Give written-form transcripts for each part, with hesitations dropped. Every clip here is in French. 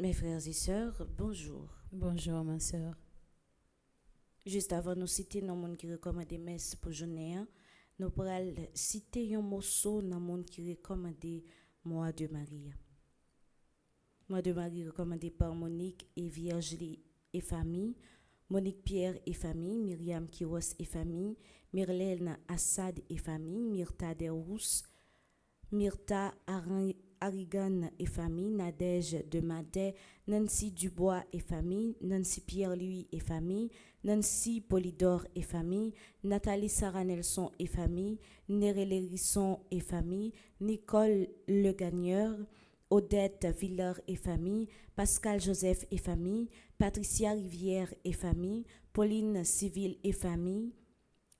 Mes frères et sœurs, bonjour. Bonjour ma sœur. Juste avant de nous citer dans le monde qui recommande des messes pour journée, nous pourrons citer un morceau dans le monde qui recommande Mois de Marie. Mois de Marie recommandé par Monique et Vierge et famille, Monique Pierre et famille, Myriam Kiros et famille, Myrlène Assad et famille, Myrta Derous, Myrta Arigan et famille, Nadège de Madé, Nancy Dubois et famille, Nancy Pierre-Louis et famille, Nancy Polydore et famille, Nathalie Sarah Nelson et famille, Nérélé Risson et famille, Nicole Le Gagneur, Odette Villard et famille, Pascal Joseph et famille, Patricia Rivière et famille, Pauline Civil et famille,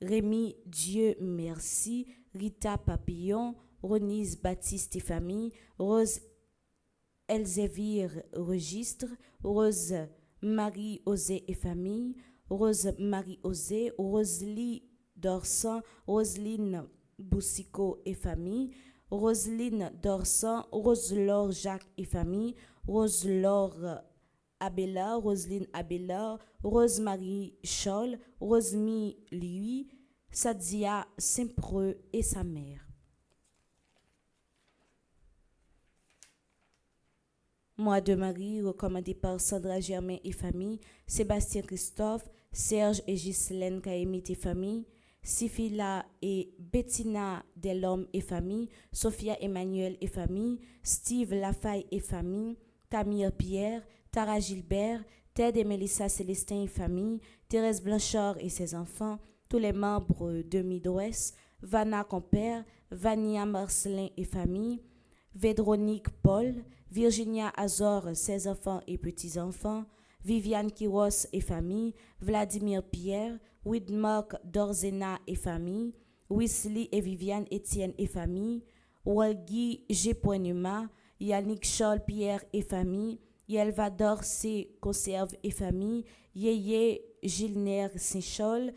Rémi Dieu Merci, Rita Papillon, Ronise Baptiste et famille, Rose Elzévir Registre, Rose Marie Osé et famille, Rose Marie Osé, Rosalie Dorsan, Roseline Boussico et famille, Roseline Dorsan, Rose-Laure Jacques et famille, Rose-Laure Abella, Roselyne Abella, Rose-Marie Scholl, Rosemi Lui, Sadia Saint-Preux et sa mère. Mois de Marie, recommandé par Sandra Germain et famille, Sébastien Christophe, Serge et Ghislaine Kaimit et famille, Sifila et Bettina Delhomme et famille, Sophia Emmanuel et famille, Steve Lafaille et famille, Camille Pierre, Tara Gilbert, Ted et Mélissa Célestin et famille, Thérèse Blanchard et ses enfants, tous les membres de Midwest, Vanna Compère, Vania Marcelin et famille, Védronique Paul, Virginia Azor, ses enfants et petits-enfants, Viviane Kiros et famille, Vladimir Pierre, Widmark Dorzena et famille, Wesley et Viviane Etienne et famille, Walgi G. Numa, Yannick Charles Pierre et famille, Yelvador C. Conserve et famille, Yeye Gilner Saint-Charles,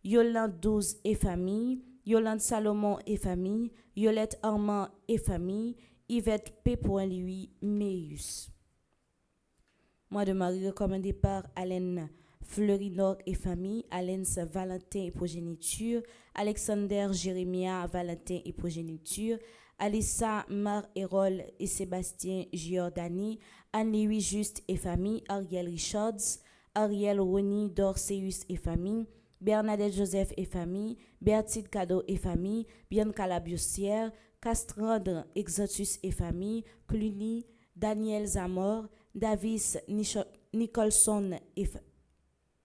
Yolande 12 et famille, Yolande Salomon et famille, Yolette Armand et famille, Yvette P. Louis Meus. Mois de Marie recommandé par Alain Fleurinor et famille, Alain Valentin et progéniture, Alexander Jérémia Valentin et progéniture, Alissa Mar-Hérol et Sébastien Giordani, Anne-Louis Juste et famille, Ariel Richards, Ariel Rony Dorceus et famille, Bernadette Joseph et famille, Bertide Cadeau et famille, Bianca Labussière, Castrandre Exotus et famille, Cluny, Daniel Zamor, Davis Nicholson et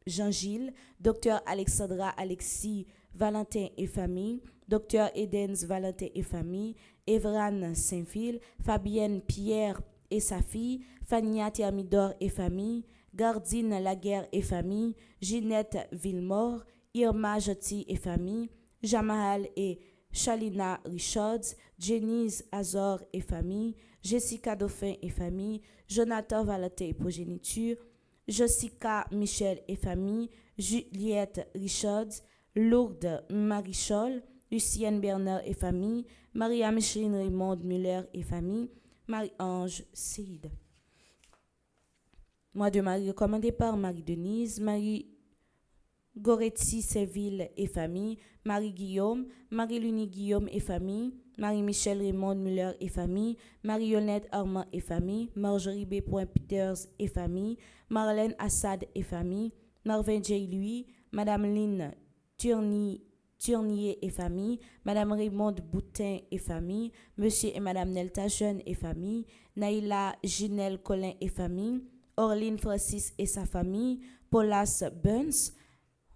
Jean-Gilles, Dr Alexandra Alexis Valentin et famille, Dr Edens Valentin et famille, Evran Saint-Phil, Fabienne Pierre et sa fille, Fania Thermidor et famille, Gardine Laguerre et famille, Ginette Villemort, Irma Jotti et famille, Jamahal et Shalina Richards, Jenise Azor et famille, Jessica Dauphin et famille, Jonathan Valentin et progéniture, Jessica Michel et famille, Juliette Richards, Lourdes Marichol, Lucienne Bernard et famille, Maria-Micheline Raymond Muller et famille, Marie-Ange Seyd. Mois de Marie recommandé par Marie-Denise, Marie Goretti Séville et famille, Marie-Guillaume, Marie-Lunie Guillaume et famille, Marie-Michel Raymond Muller et famille, Marie-Yolette Armand et famille, Marjorie B. Peters et famille, Marlène Assad et famille, Marvin J. Louis, Madame Lynne Turnier et famille, Madame Raymond Boutin et famille, Monsieur et Madame Nelta Jeune et famille, Naïla Ginelle Collin et famille, Orline Francis et sa famille, Paulas Burns,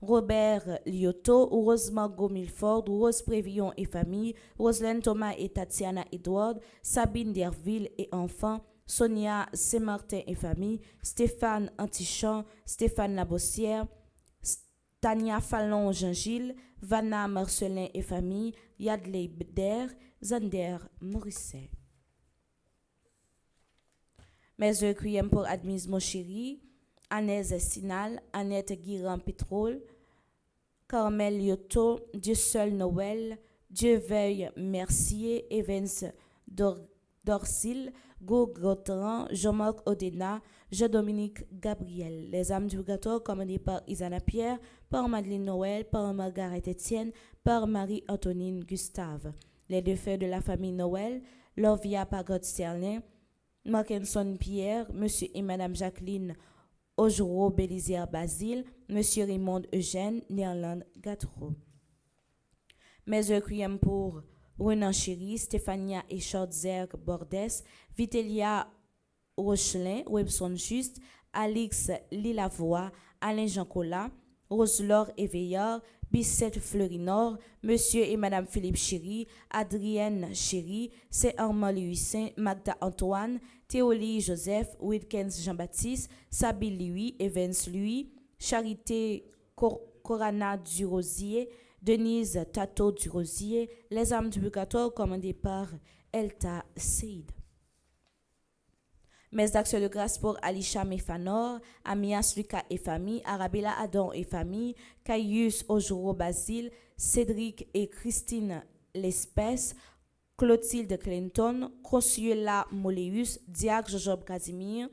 Robert Lyoto, Rose Margot Milford, Rose Prévillon et famille, Roselaine Thomas et Tatiana Edward, Sabine Derville et enfants, Sonia Saint-Martin et famille, Stéphane Antichamp, Stéphane Labossière, Tania Fallon Jean-Gilles, Vanna Marcelin et famille, Yadley Beder, Zander Morisset. Mes requiem pour Admise Monchéri, Annès Sinal, Annette Guiran Pétrole, Carmel Lyoto, Dieu seul Noël, Dieu veuille Mercier, Evans Dorsil, Go Gautran, Jean-Marc Odena, Jean-Dominique Gabriel. Les âmes du purgatoire commandées par Isana Pierre, par Madeleine Noël, par Margaret Etienne, par Marie-Antonine Gustave. Les défunts de la famille Noël, Lovia Pagod Sterling, Markinson Pierre, Monsieur et Madame Jacqueline Ojoro Bélizière Basile, Monsieur Raymond Eugène, Néerland Gatro. Mes requiem pour Renan Chéry, Stéphania et Schortzerg Bordes, Vitelia Rochelin, Webson Juste, Alix Lilavoie, Alain Jean Collat, Roselore Éveillard, Bissette Fleurinor, Monsieur et Madame Philippe Chéry, Adrienne Chéry, Saint-Armand Louis, Magda Antoine, Théolie Joseph, Wilkins Jean-Baptiste, Sabi Louis, Evans Louis, Charité Corana Durosier, Denise Tato Durosier, Les âmes du purgatoire commandées par Elta Seid. Mes actions de grâce pour Alisha Mefanor, Amias Lucas et famille, Arabella Adam et famille, Caius Ojoro Basile, Cédric et Christine L'Espèce, Clotilde Clinton, Consuela Moleus, Diacre Jojob Casimir,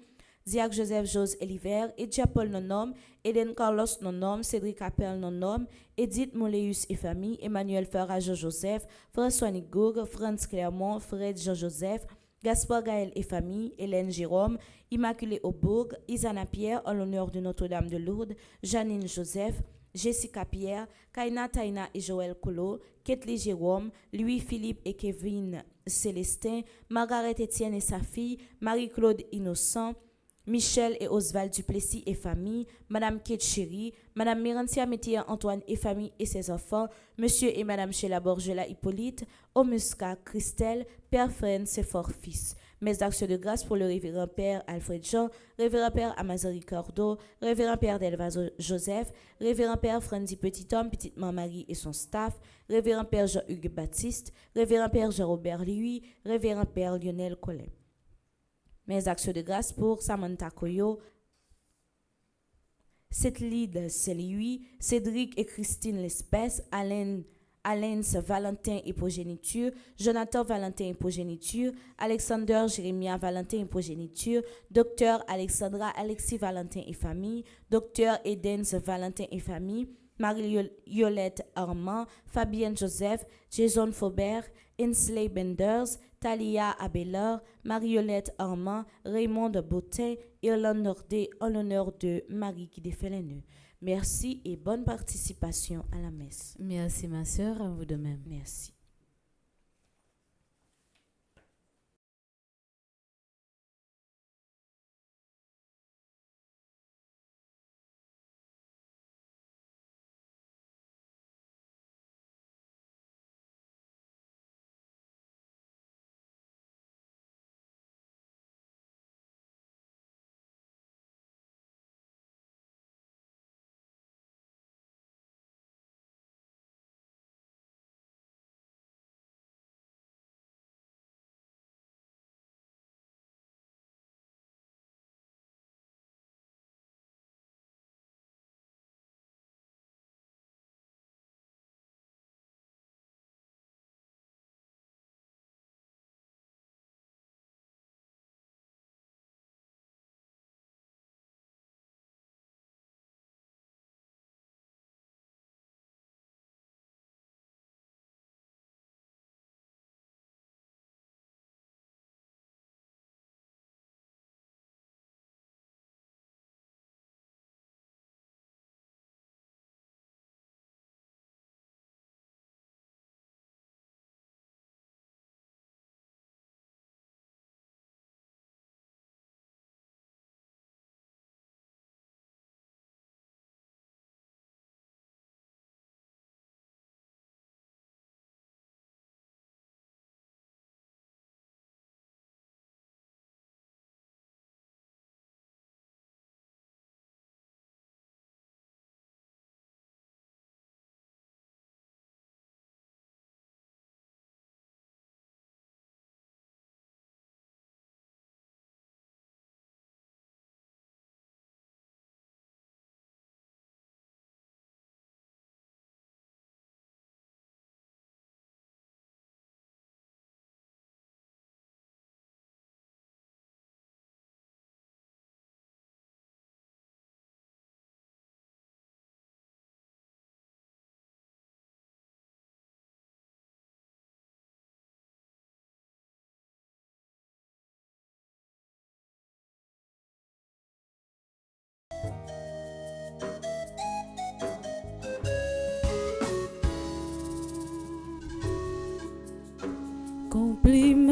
Diacre Joseph Jose Eliver, Edia Paul Nonom, Eden Carlos Nonom, Cédric Appel Nonom, Edith Moleus et famille, Emmanuel Farah Jean-Joseph, François Nigour, Franz Clermont, Fred Jean-Joseph, Gaspard Gaël et famille, Hélène Jérôme, Immaculée Aubourg, Isana Pierre en l'honneur de Notre-Dame de Lourdes, Janine Joseph, Jessica Pierre, Kaina Taina et Joël Colo, Ketli Jérôme, Louis-Philippe et Kevin Célestin, Margaret Etienne et sa fille, Marie-Claude Innocent, Michel et Oswald Duplessis et famille, Madame Kate Chéry, Madame Mirantia Métier Antoine et famille et ses enfants, Monsieur et Madame Sheila Borgela Hippolyte, Omuska Christelle, Père Fren Sephor fils. Mes actions de grâce pour le révérend Père Alfred Jean, révérend Père Amazon Ricardo, révérend Père Delva Joseph, révérend Père Frandy Petit-Homme, Petite Marie et son staff, révérend Père Jean-Hugues Baptiste, révérend Père Jean-Robert Louis, révérend Père Lionel Collet. Mes actions de grâce pour Samantha Koyo, Setlid Célie, Cédric et Christine L'Espèce, Alain Valentin et progéniture, Jonathan Valentin et progéniture, Alexander Jérémia Valentin et progéniture, Docteur Alexandra Alexis Valentin et famille, Docteur Edens Valentin et famille, Marie-Yolette Armand, Fabienne Joseph, Jason Faubert, Insley Benders, Talia Abelard, Mariolette Armand, Raymond Bottin, Irlande Nordé en l'honneur de Marie qui défait les nœuds. Merci et bonne participation à la messe. Merci ma sœur, à vous de même. Merci.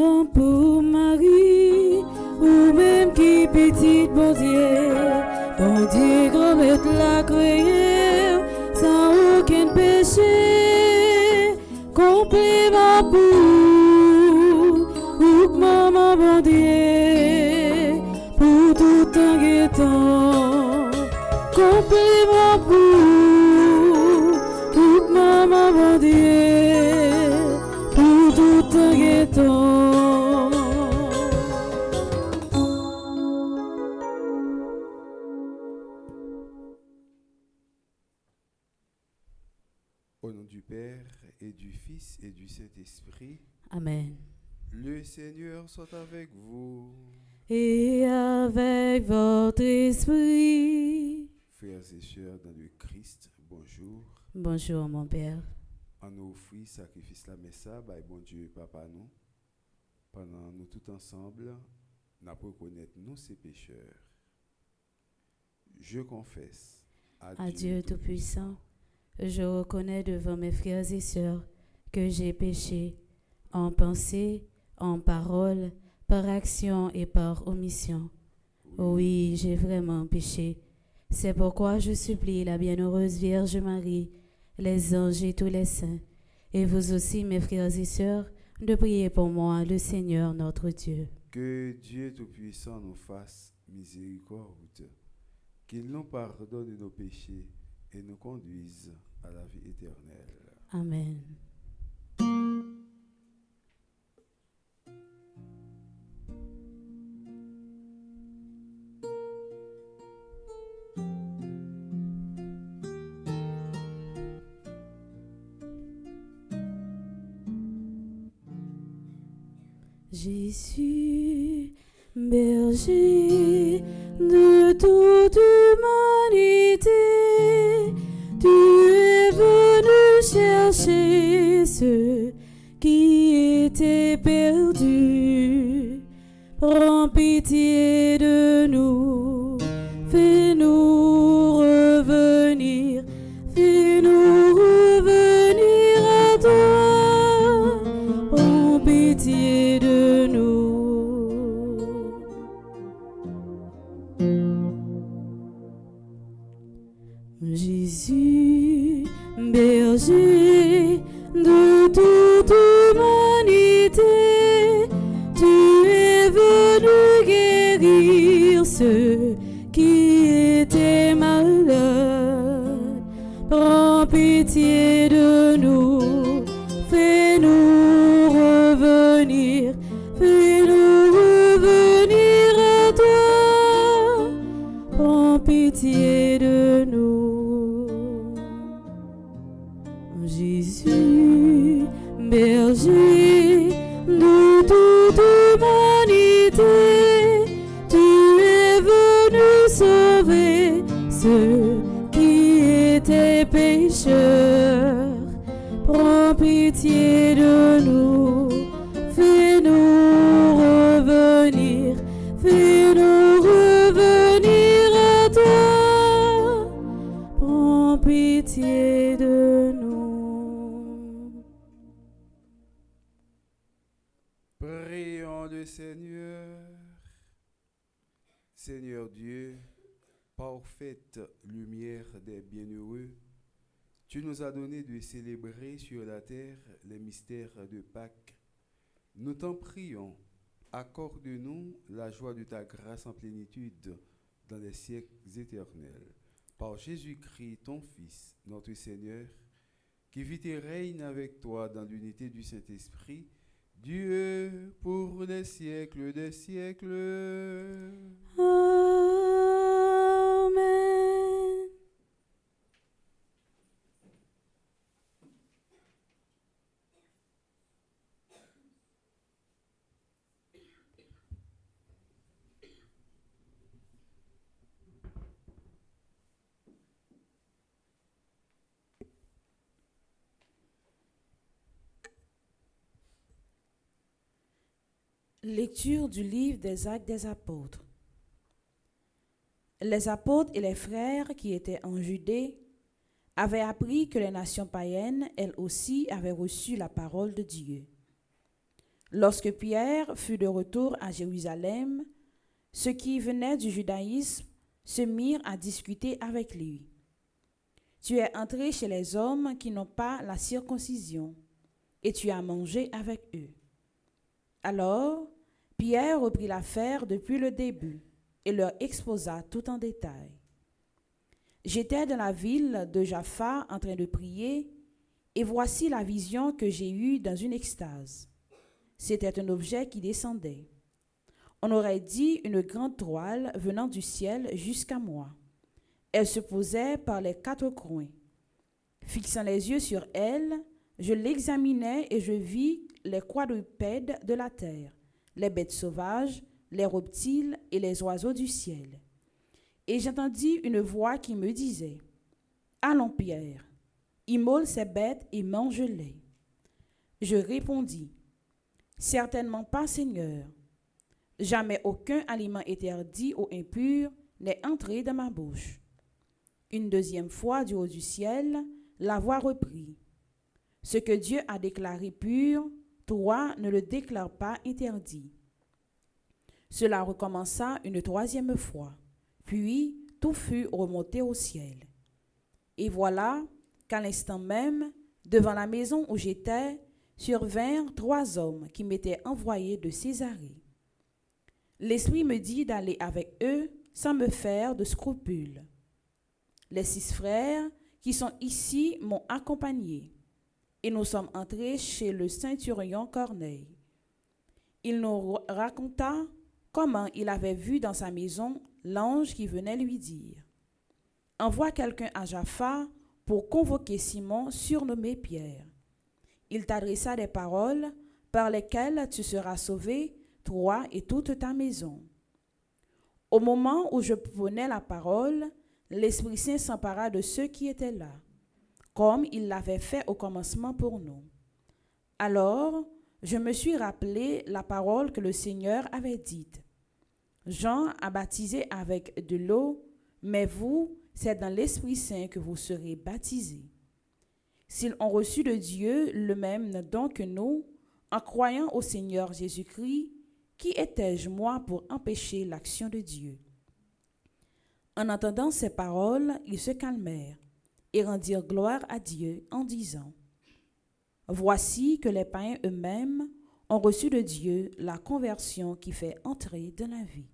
Non pour Marie, ou même qui petite bon Dieu grand-mère la créée, sans aucun péché, complément pour maman bon Dieu, pour tout temps guettant, complément pour maman bon Dieu, pour tout temps guettant. Au nom du Père et du Fils et du Saint-Esprit, Amen. le Seigneur soit avec vous. Et avec votre esprit. Frères et sœurs dans le Christ, bonjour. Bonjour mon Père. En nous offrir sacrifice la messa, by bon Dieu Papa nous. Pendant nous tout ensemble, nous reconnaître nous ces pécheurs. Je confesse À Dieu Tout-Puissant, je reconnais devant mes frères et sœurs que j'ai péché en pensée, en parole, par action et par omission. Oui, j'ai vraiment péché. C'est pourquoi je supplie la bienheureuse Vierge Marie, les anges et tous les saints, et vous aussi, mes frères et sœurs, de prier pour moi, le Seigneur notre Dieu. Que Dieu Tout-Puissant nous fasse miséricorde, qu'il nous pardonne nos péchés et nous conduise à la vie éternelle. Amen. Jésus, berger de toute humanité, tu es venu chercher ceux qui étaient perdus. Prends pitié de nous, fais-nous revenir, fais-nous revenir à toi. Prends pitié de nous. Jésus, berger de toute humanité, tu es venu guérir ceux qui étaient malades. Prends pitié de nous, fais-nous revenir, fais-nous revenir à toi. Prends pitié de nous. Jésus, berger de toute humanité, tu es venu sauver ceux qui étaient pécheurs. Prends pitié de nous, fais-nous revenir, fais-nous revenir à toi. Prends pitié de nous. Prions le Seigneur. Seigneur Dieu, parfaite lumière des bienheureux, tu nous as donné de célébrer sur la terre les mystères de Pâques. Nous t'en prions, accorde-nous la joie de ta grâce en plénitude dans les siècles éternels. Par Jésus-Christ, ton Fils, notre Seigneur, qui vit et règne avec toi dans l'unité du Saint-Esprit, Dieu pour les siècles des siècles. Amen. Lecture du livre des Actes des Apôtres. Les apôtres et les frères qui étaient en Judée avaient appris que les nations païennes, elles aussi, avaient reçu la parole de Dieu. Lorsque Pierre fut de retour à Jérusalem, ceux qui venaient du judaïsme se mirent à discuter avec lui. « Tu es entré chez les hommes qui n'ont pas la circoncision, et tu as mangé avec eux. » Alors, Pierre reprit l'affaire depuis le début et leur exposa tout en détail. « J'étais dans la ville de Jaffa en train de prier, et voici la vision que j'ai eue dans une extase. C'était un objet qui descendait. On aurait dit une grande toile venant du ciel jusqu'à moi. Elle se posait par les quatre coins. Fixant les yeux sur elle, je l'examinais et je vis les quadrupèdes de la terre, les bêtes sauvages, les reptiles et les oiseaux du ciel. Et j'entendis une voix qui me disait « Allons, Pierre, immole ces bêtes et mange-les. » Je répondis « Certainement pas, Seigneur. Jamais aucun aliment interdit ou impur n'est entré dans ma bouche. » Une deuxième fois du haut du ciel, la voix reprit « Ce que Dieu a déclaré pur, toi ne le déclare pas interdit. » Cela recommença une troisième fois, puis tout fut remonté au ciel. Et voilà qu'à l'instant même, devant la maison où j'étais, survinrent 3 hommes qui m'étaient envoyés de Césarée. L'Esprit me dit d'aller avec eux sans me faire de scrupules. Les 6 frères qui sont ici m'ont accompagné, et nous sommes entrés chez le centurion Corneille. Il nous raconta comment il avait vu dans sa maison l'ange qui venait lui dire « Envoie quelqu'un à Jaffa pour convoquer Simon, surnommé Pierre. Il t'adressa des paroles par lesquelles tu seras sauvé, toi et toute ta maison. » Au moment où je prenais la parole, l'Esprit Saint s'empara de ceux qui étaient là, comme il l'avait fait au commencement pour nous. Alors, je me suis rappelé la parole que le Seigneur avait dite. Jean a baptisé avec de l'eau, mais vous, c'est dans l'Esprit Saint que vous serez baptisés. S'ils ont reçu de Dieu le même don que nous, en croyant au Seigneur Jésus-Christ, qui étais-je moi pour empêcher l'action de Dieu? En entendant ces paroles, ils se calmèrent et rendirent gloire à Dieu en disant « Voici que les païens eux-mêmes ont reçu de Dieu la conversion qui fait entrer dans la vie. »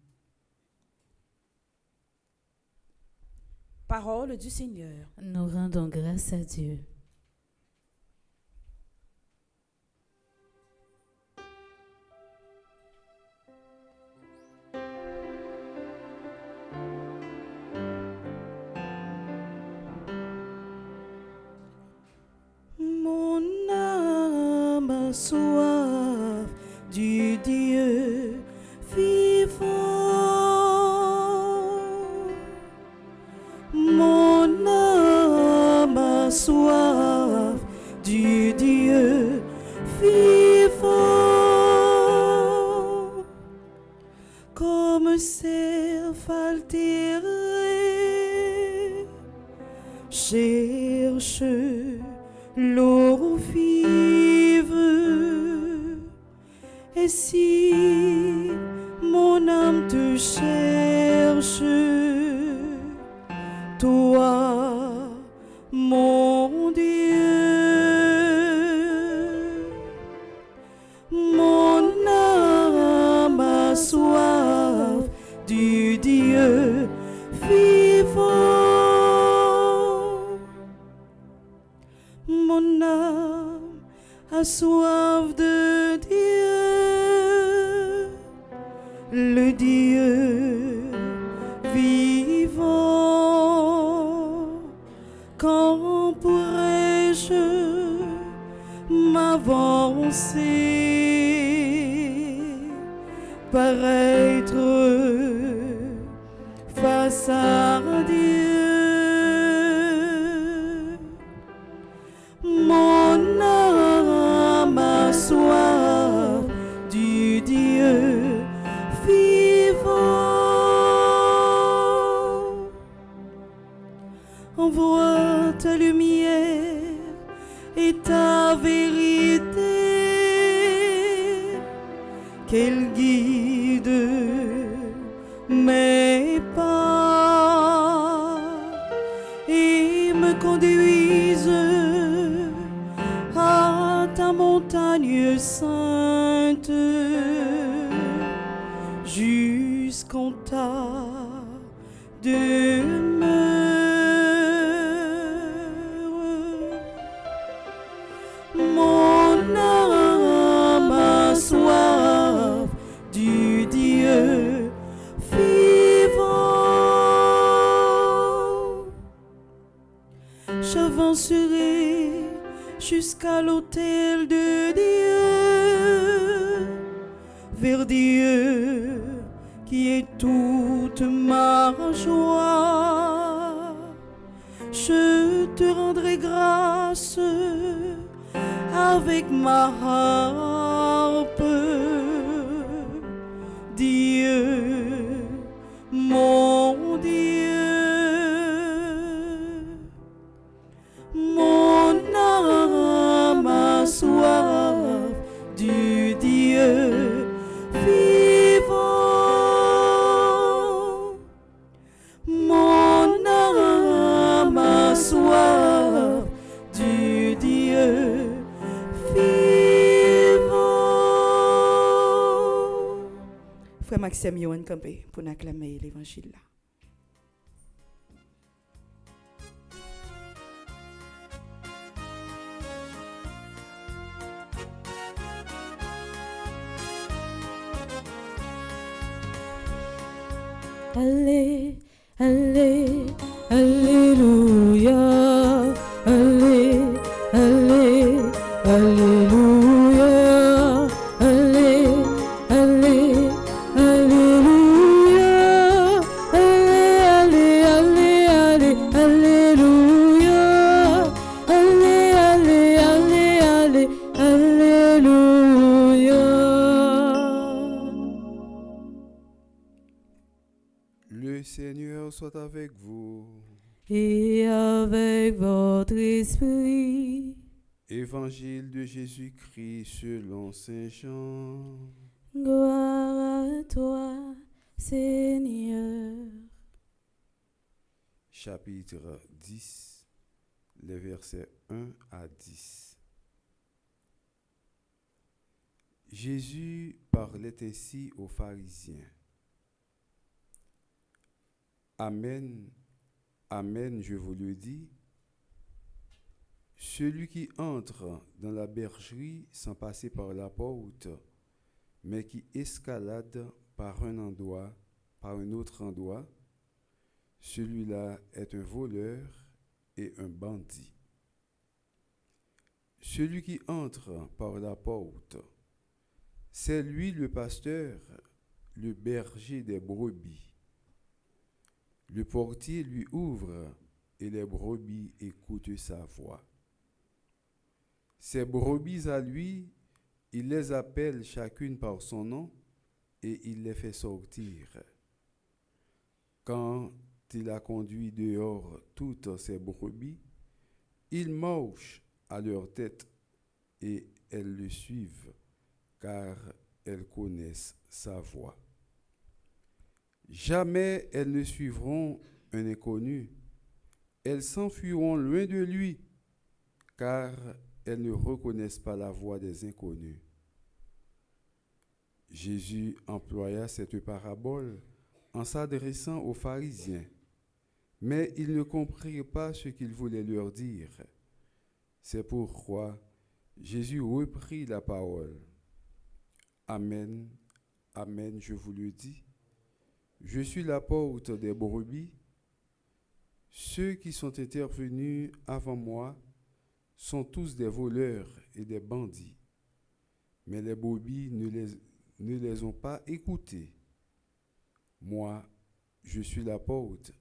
Parole du Seigneur. Nous rendons grâce à Dieu. Mon âme a soif du Dieu vivant. Mon âme a soif du Dieu vivant. Comme cerf altéré, cherche l'eau vive. Et si mon âme te cherche, toi, mon Dieu, mon âme a soif du Dieu vivant. Mon âme a soif de Dieu, le Dieu vivant. Quand pourrais-je m'avancer, paraître face à Dieu? Mon âme a soif du Dieu vivant. Envoie ta lumière et ta vérité qu'elle guide mes pas et me conduise à ta montagne sainte jusqu'en ta demeure. Mon âme a soif du Dieu vivant. J'avancerai jusqu'à l'autel de Dieu, vers Dieu qui est toute ma joie. Je te rendrai grâce avec ma harpe. Dieu, mon Dieu, mon âme a soif du Dieu vivant. Mon âme a soif du Dieu vivant. Frère Maxime Yohan Campé pour acclamer l'évangile là. Allez, allez, alléluia, allez, allez, alléluia, allez, allez, alléluia, allez, allez, allez, allez, alléluia, allez, allez, allez, allez, alléluia. Le Seigneur soit avec vous. Et avec votre esprit, Évangile de Jésus-Christ selon Saint Jean. gloire à toi, Seigneur. Chapitre 10, les versets 1 à 10. Jésus parlait ainsi aux pharisiens. Amen, amen, je vous le dis, celui qui entre dans la bergerie sans passer par la porte, mais qui escalade par un autre endroit, celui-là est un voleur et un bandit. Celui qui entre par la porte, c'est lui le pasteur, le berger des brebis. Le portier lui ouvre et les brebis écoutent sa voix. Ces brebis à lui, il les appelle chacune par son nom et il les fait sortir. Quand il a conduit dehors toutes ces brebis, il marche à leur tête et elles le suivent, car elles connaissent sa voix. Jamais elles ne suivront un inconnu. Elles s'enfuiront loin de lui, car elles ne reconnaissent pas la voix des inconnus. Jésus employa cette parabole en s'adressant aux pharisiens, mais ils ne comprirent pas ce qu'il voulait leur dire. C'est pourquoi Jésus reprit la parole. Amen, amen, je vous le dis. Je suis la porte des brebis. Ceux qui sont intervenus avant moi sont tous des voleurs et des bandits. Mais les brebis ne les ont pas écoutés. Moi, je suis la porte.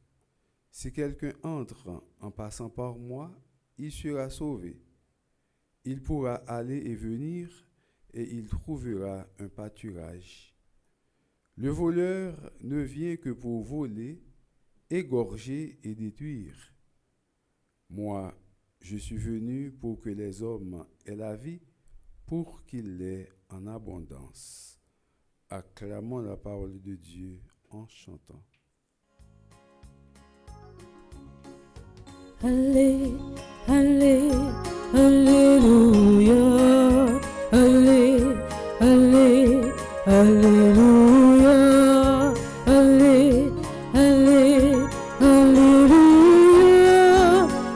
Si quelqu'un entre en passant par moi, il sera sauvé. Il pourra aller et venir et il trouvera un pâturage. Le voleur ne vient que pour voler, égorger et détruire. Moi, je suis venu pour que les hommes aient la vie, pour qu'ils l'aient en abondance. Acclamons la parole de Dieu en chantant. Allé, allé, alléluia, allé, allé, alléluia, allé, allé, alléluia,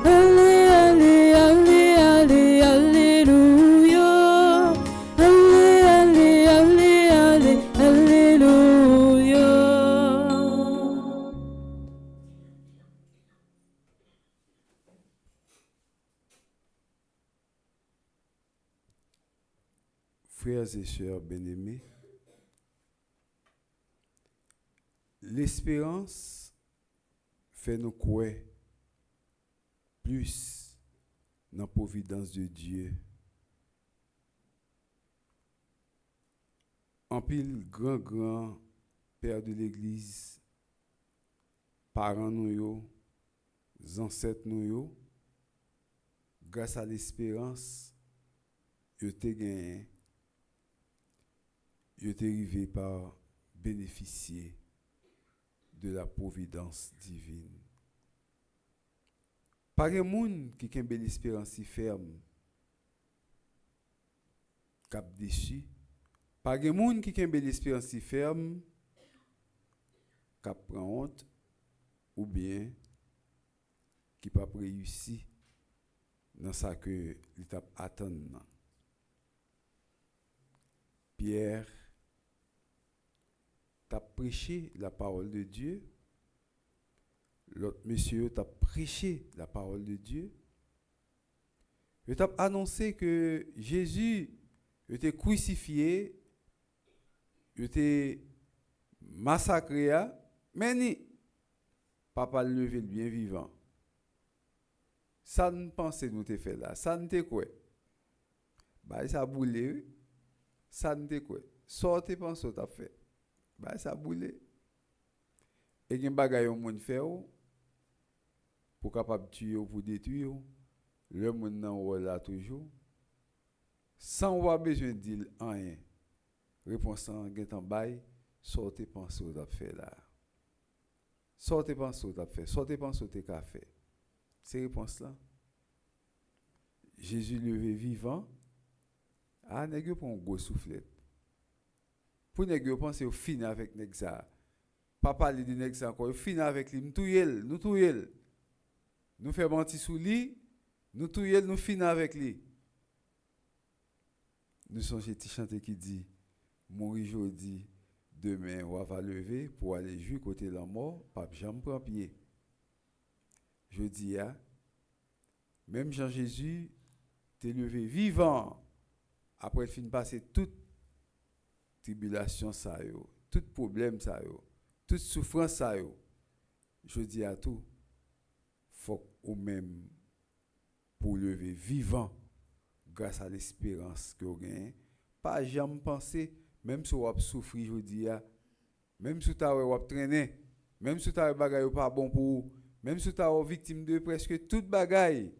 allé, allé, allé, allé, alléluia, allé, allé, allé, allé, alléluia. Frères et sœurs bien-aimés, l'espérance fait nous croire plus dans la providence de Dieu. En pile grand père de l'Église, parents nous yo, ancêtres nous yo, grâce à l'espérance, yo te gagné, yo te arrivé par bénéficier de la providence divine. Pas de monde qui a une belle espérance si ferme, cap déçu. Pas de monde qui a une belle espérance si ferme, cap prend honte, ou bien qui pas réussi dans ça que l'étape attend. Pierre t'a prêché la parole de Dieu. L'autre monsieur t'a prêché la parole de Dieu. Il t'a annoncé que Jésus était crucifié, il était massacré, mais ni papa levé le bien vivant. Ça ne pensait nous te fait là, ça ne te quoi. Bah ça boulé, ça ne te quoi. Sortez pensez t'as fait. Bah ça boulé. Et gen bagay yon moun fait pour capable tuer ou pour détruire, le moun nan rôle là toujours sans avoir besoin de dire rien. Réponse en gen tan bay, sortez pensez t'as fait là. Sortez pensez t'as fait, sortez pensez t'as fait. C'est réponse là. Jésus levé vivant, ah nèg yo prend gros soufflet. Pour nèg yo penser au fin avec nèg ça. Pas parler de nèg ça encore, fin avec lui, nous touyel. Nous fait bon petit sous lui, nous touyel, nous fin avec lui. Nous sommes chez petit chanter qui dit mourir aujourd'hui, demain on va lever pour aller jouer côté la mort, pas jamais prend pied. Je dis même Jean Jésus t'est levé vivant après fin passer toute tribulation ça yo, tout problème ça yo, toute souffrance ça yo. Je dis à tout faut ou même pour lever vivant grâce à l'espérance que vous gagnez, pas jamais penser même si vous avez souffert je dis même si vous avez traîné, même si vous avez bagay pas bon pour vous, même si vous avez victime de presque toute bagay,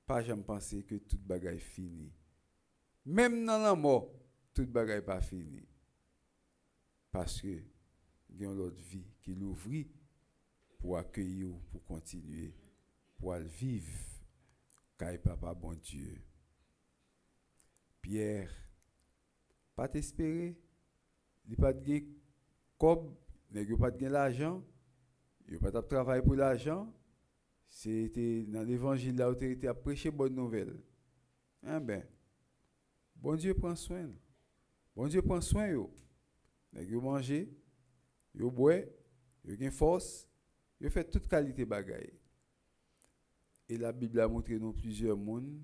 pas jamais penser que toute bagay fini. Même dans la mort, toute bagay pas fini. Parce que il y a l'autre vie qui l'ouvre pour accueillir, pour continuer, pour vivre, car papa bon Dieu. Pierre, pas t'espérer, il pas de cob, il pas de l'argent, il pas de travail pour l'argent. C'était dans l'évangile là où tu étais à prêcher bonne nouvelle. Eh ben, bon Dieu prend soin. Bon Dieu prend soin yo. Yo manger, yo boire, yo gain force, yo fait toute qualité bagaille. Et la Bible a montré nous plusieurs monde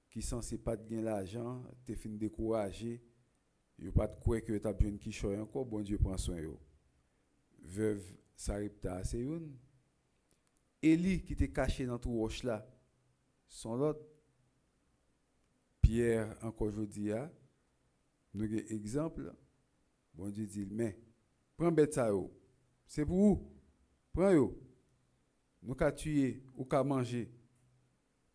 qui censé pas de gain l'argent, te fin décourager, yo pas de croire que tu as besoin qui choy encore, bon Dieu prend soin yo. Veuve Sarepta c'est une. Élie qui était caché dans tout roche là, son l'autre. Pierre encore aujourd'hui nous avons exemple. Bon Dieu dit mais prends bête ça yo. C'est pour vous. Prends yo. Nous ka tuer ou ka manger.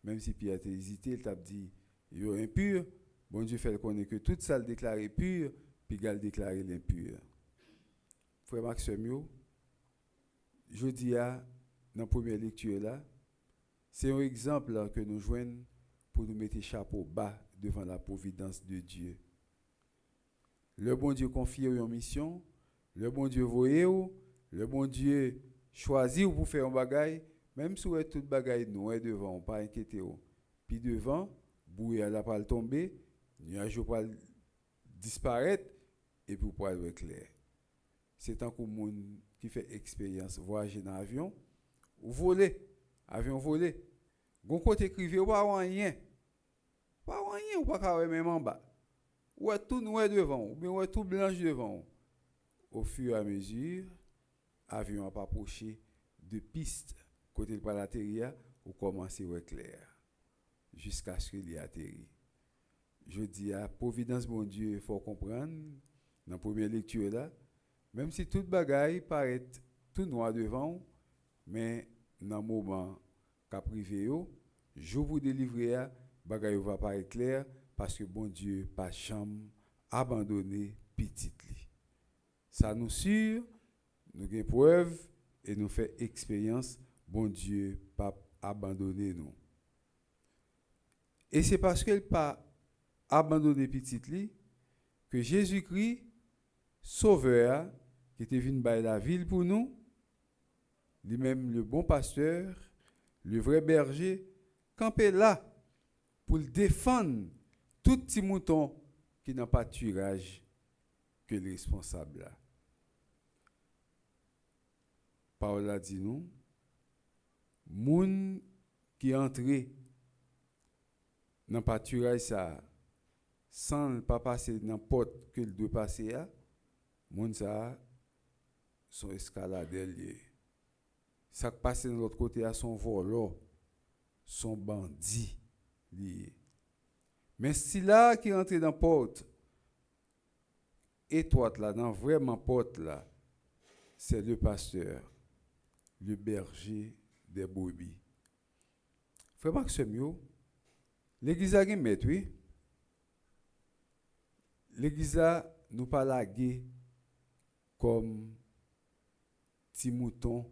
Même si Pierre a hésité, il t'a dit yo impur. Bon Dieu fait connaître que toute ça déclaré pur puis gal déclarer l'impur. Frère Maxime, je dis dans la première lecture là, c'est un exemple là, que nous joignons pour nous mettre chapeau bas devant la providence de Dieu. Le bon Dieu confie une mission, le bon Dieu voyait, le bon Dieu choisit pour faire un bagage, même si vous êtes tout bagage nous est devant, pas inquiétez vous. Puis devant, bouillard la pas tomber, nuage pas disparaître et puis pour être clair. C'est un coup monde qui fait expérience voyager dans avion ou voler, avion volé. Gon côté écrivé pas rien. Pas rien ou pas même en bas. Ou est tout noir devant ou bien ou est tout blanche devant. Au fur et à mesure, avion a pas approché de piste côté de l'atterrir ou commencer à clair jusqu'à ce qu'il y atterri. Je dis à providence bon Dieu, il faut comprendre dans la première lecture là, même si toute bagaille paraît tout noir devant, mais dans le moment qu'a privé yo, je vous délivrer bagaille va paraître clair parce que bon Dieu pas jamais abandonné petit li. Ça nous sûr, nous avons preuve et nous fait expérience, bon Dieu pas abandonné nous. Et c'est parce qu'il pas abandonné petit li que Jésus-Christ sauveur qui était venu bâtir la ville pour nous, lui-même le bon pasteur, le vrai berger, campé là pour le défendre tout petit mouton qui n'a pas de tuerage que le responsable là. Paul a dit nous, moun qui entré dans pâturage ça sans pas passer dans porte que il doit passer là, moun ça son escaladeur lié. Ça passe de l'autre côté à son volant, son bandit lié. Mais si là qui rentre dans porte étroite là, dans vraiment porte là, c'est le pasteur, le berger des brebis. Frère Maxime, l'église a une maître, oui. L'église a nous pas lagué comme petit mouton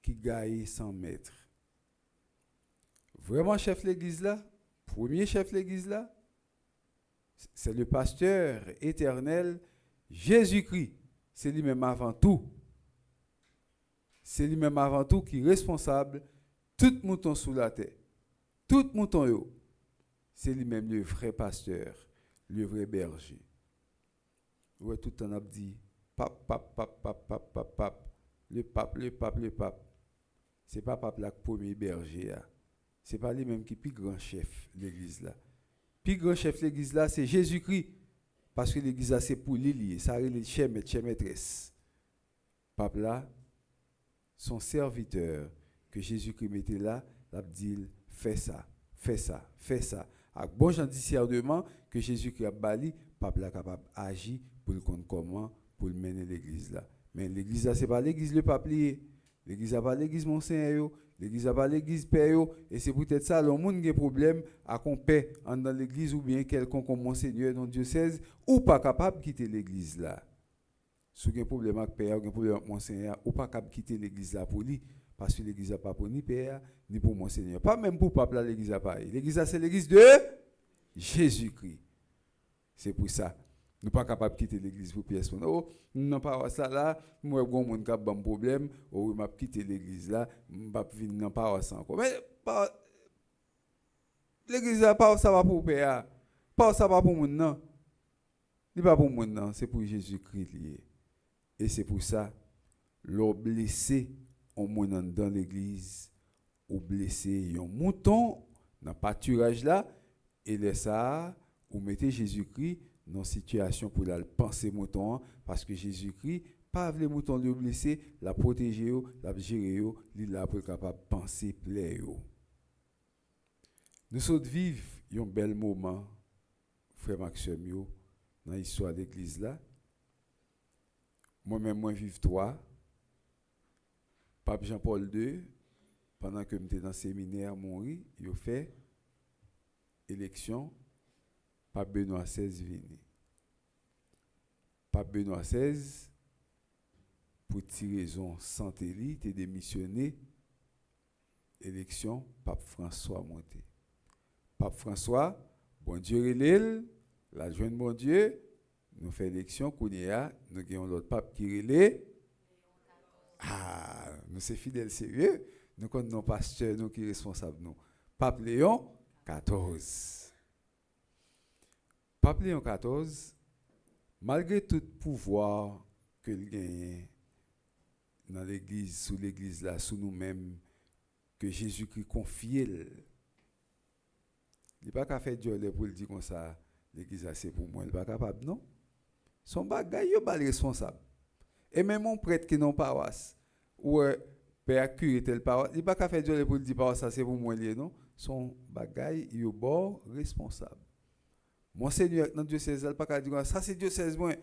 qui gagne 100 mètres. Vraiment chef de l'église là, premier chef de l'église là, c'est le pasteur éternel Jésus-Christ. C'est lui-même avant tout. C'est lui-même avant tout qui est responsable tout mouton sous la terre. Tout mouton yo. C'est lui-même le vrai pasteur, le vrai berger. Ouais, tout le temps on a dit pape, pape, pape, pape, pape, pape, pape. Le pape, le pape, le pape. C'est pas pape là premier berger. C'est pas lui-même qui est plus grand chef de l'église là. Plus grand chef de l'église là, c'est Jésus-Christ. Parce que l'église là, c'est pour lui. Ça arrive les chers maîtresse. Pape là, son serviteur que Jésus-Christ mettait là, l'a dit fais ça, fais ça, fais ça. Avec bon genre discernement que Jésus-Christ a bali, pape là capable d'agir pour le compte comment pour le mener l'église là. Mais l'église là, c'est pas l'église le pape lié. L'église là pas l'église monseigneur, l'église là pas l'église père et c'est peut-être ça le monde qui a problème à qu'on paie dans l'église ou bien quelqu'un comme monseigneur dans diocèse ou pas capable de quitter l'église là. Si vous avez un problème avec père, un problème avec monseigneur, ou pas capable de quitter l'église là pour lui parce que l'église n'a pas pour ni père ni pour monseigneur. Pas même pour pape là l'église là pareil. L'église là c'est l'église de Jésus-Christ. C'est pour ça. Nous pas capable de quitter l'église pour pièce. Oh, non pas ça là, moi bon monde qui a un problème, oh m'a quitter l'église là, m'a venir dans pas ça encore. Mais l'église là pas ça va pour père. Pas ça va pour monde non. Il pas pour monde non, c'est pour Jésus-Christ lié. Et c'est pour ça l'on blessé on monde dans l'église ou blessé un mouton dans pâturage là et laisse ça ou mettez Jésus-Christ dans une situation pour la penser mouton parce que Jésus-Christ pas les moutons le blessé la protéger la gérer il là pour capable penser plaire nous sommes vivre un bel moment frère Maxime dans l'histoire de l'église là moi-même moi vivre toi pape Jean-Paul II pendant que j'étais dans le séminaire mourir il a fait élection pape Benoît XVI vini. Pape Benoît XVI, pour ti raison santé li, t'es démissionné, élection, Pape François monté. Pape François, bon Dieu relève, la joine bon Dieu, nous fait élection, nous avons l'autre pape qui relève. Ah, nous sommes fidèles sérieux, nous connaissons nos pasteurs, nous qui sommes responsables, nous. Pape Léon XIV. Pape Léon XIV, malgré tout pouvoir que il gagne dans l'église, sous l'église là, sous nous-mêmes, que Jésus-Christ confie, il n'est pas qu'à faire Dieu pour le dire comme ça, l'église là c'est pour moi, il n'est pas capable, non? Son bagage, il n'est pas responsable. Et même mon prêtre qui n'a pas paroisse, ou père curé tel paroisse, il n'est pas qu'à faire Dieu pour le dire paroisse ça c'est pour moi, non? Son bagage, il est bon responsable. Monseigneur, dans diocèse, il n'est pas qu'à dire ça c'est diocèse, moi.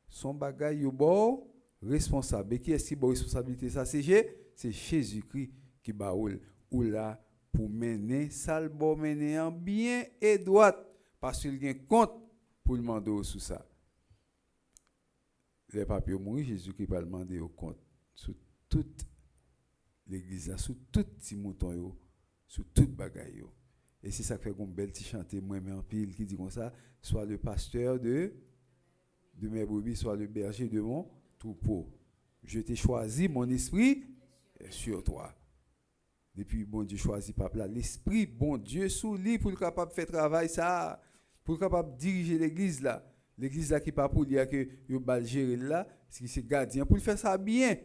Son bagage, il est bon responsable. Et qui est-ce qui a la responsabilité? Ça c'est Jésus-Christ qui baoule ou là pour mener salbo mener en bien et droite parce qu'il a un compte pour le demander sous ça. Les papiers mourir, Jésus-Christ va demander au compte sur toute l'église, sur tout petit mouton, sur toute bagaille. Et c'est ça qui fait qu'on belle petit chanter moi mais en pile qui dit comme ça, soit le pasteur de mes brebis, soit le berger de mon troupeau. Je t'ai choisi, mon esprit est sur toi. Depuis bon Dieu choisi peuple là, l'esprit bon Dieu sous lui pour le capable faire travail ça, pour le capable diriger l'église là. L'église là qui pas pour dire que yo bal gérer là, c'est gardien pour le faire ça bien.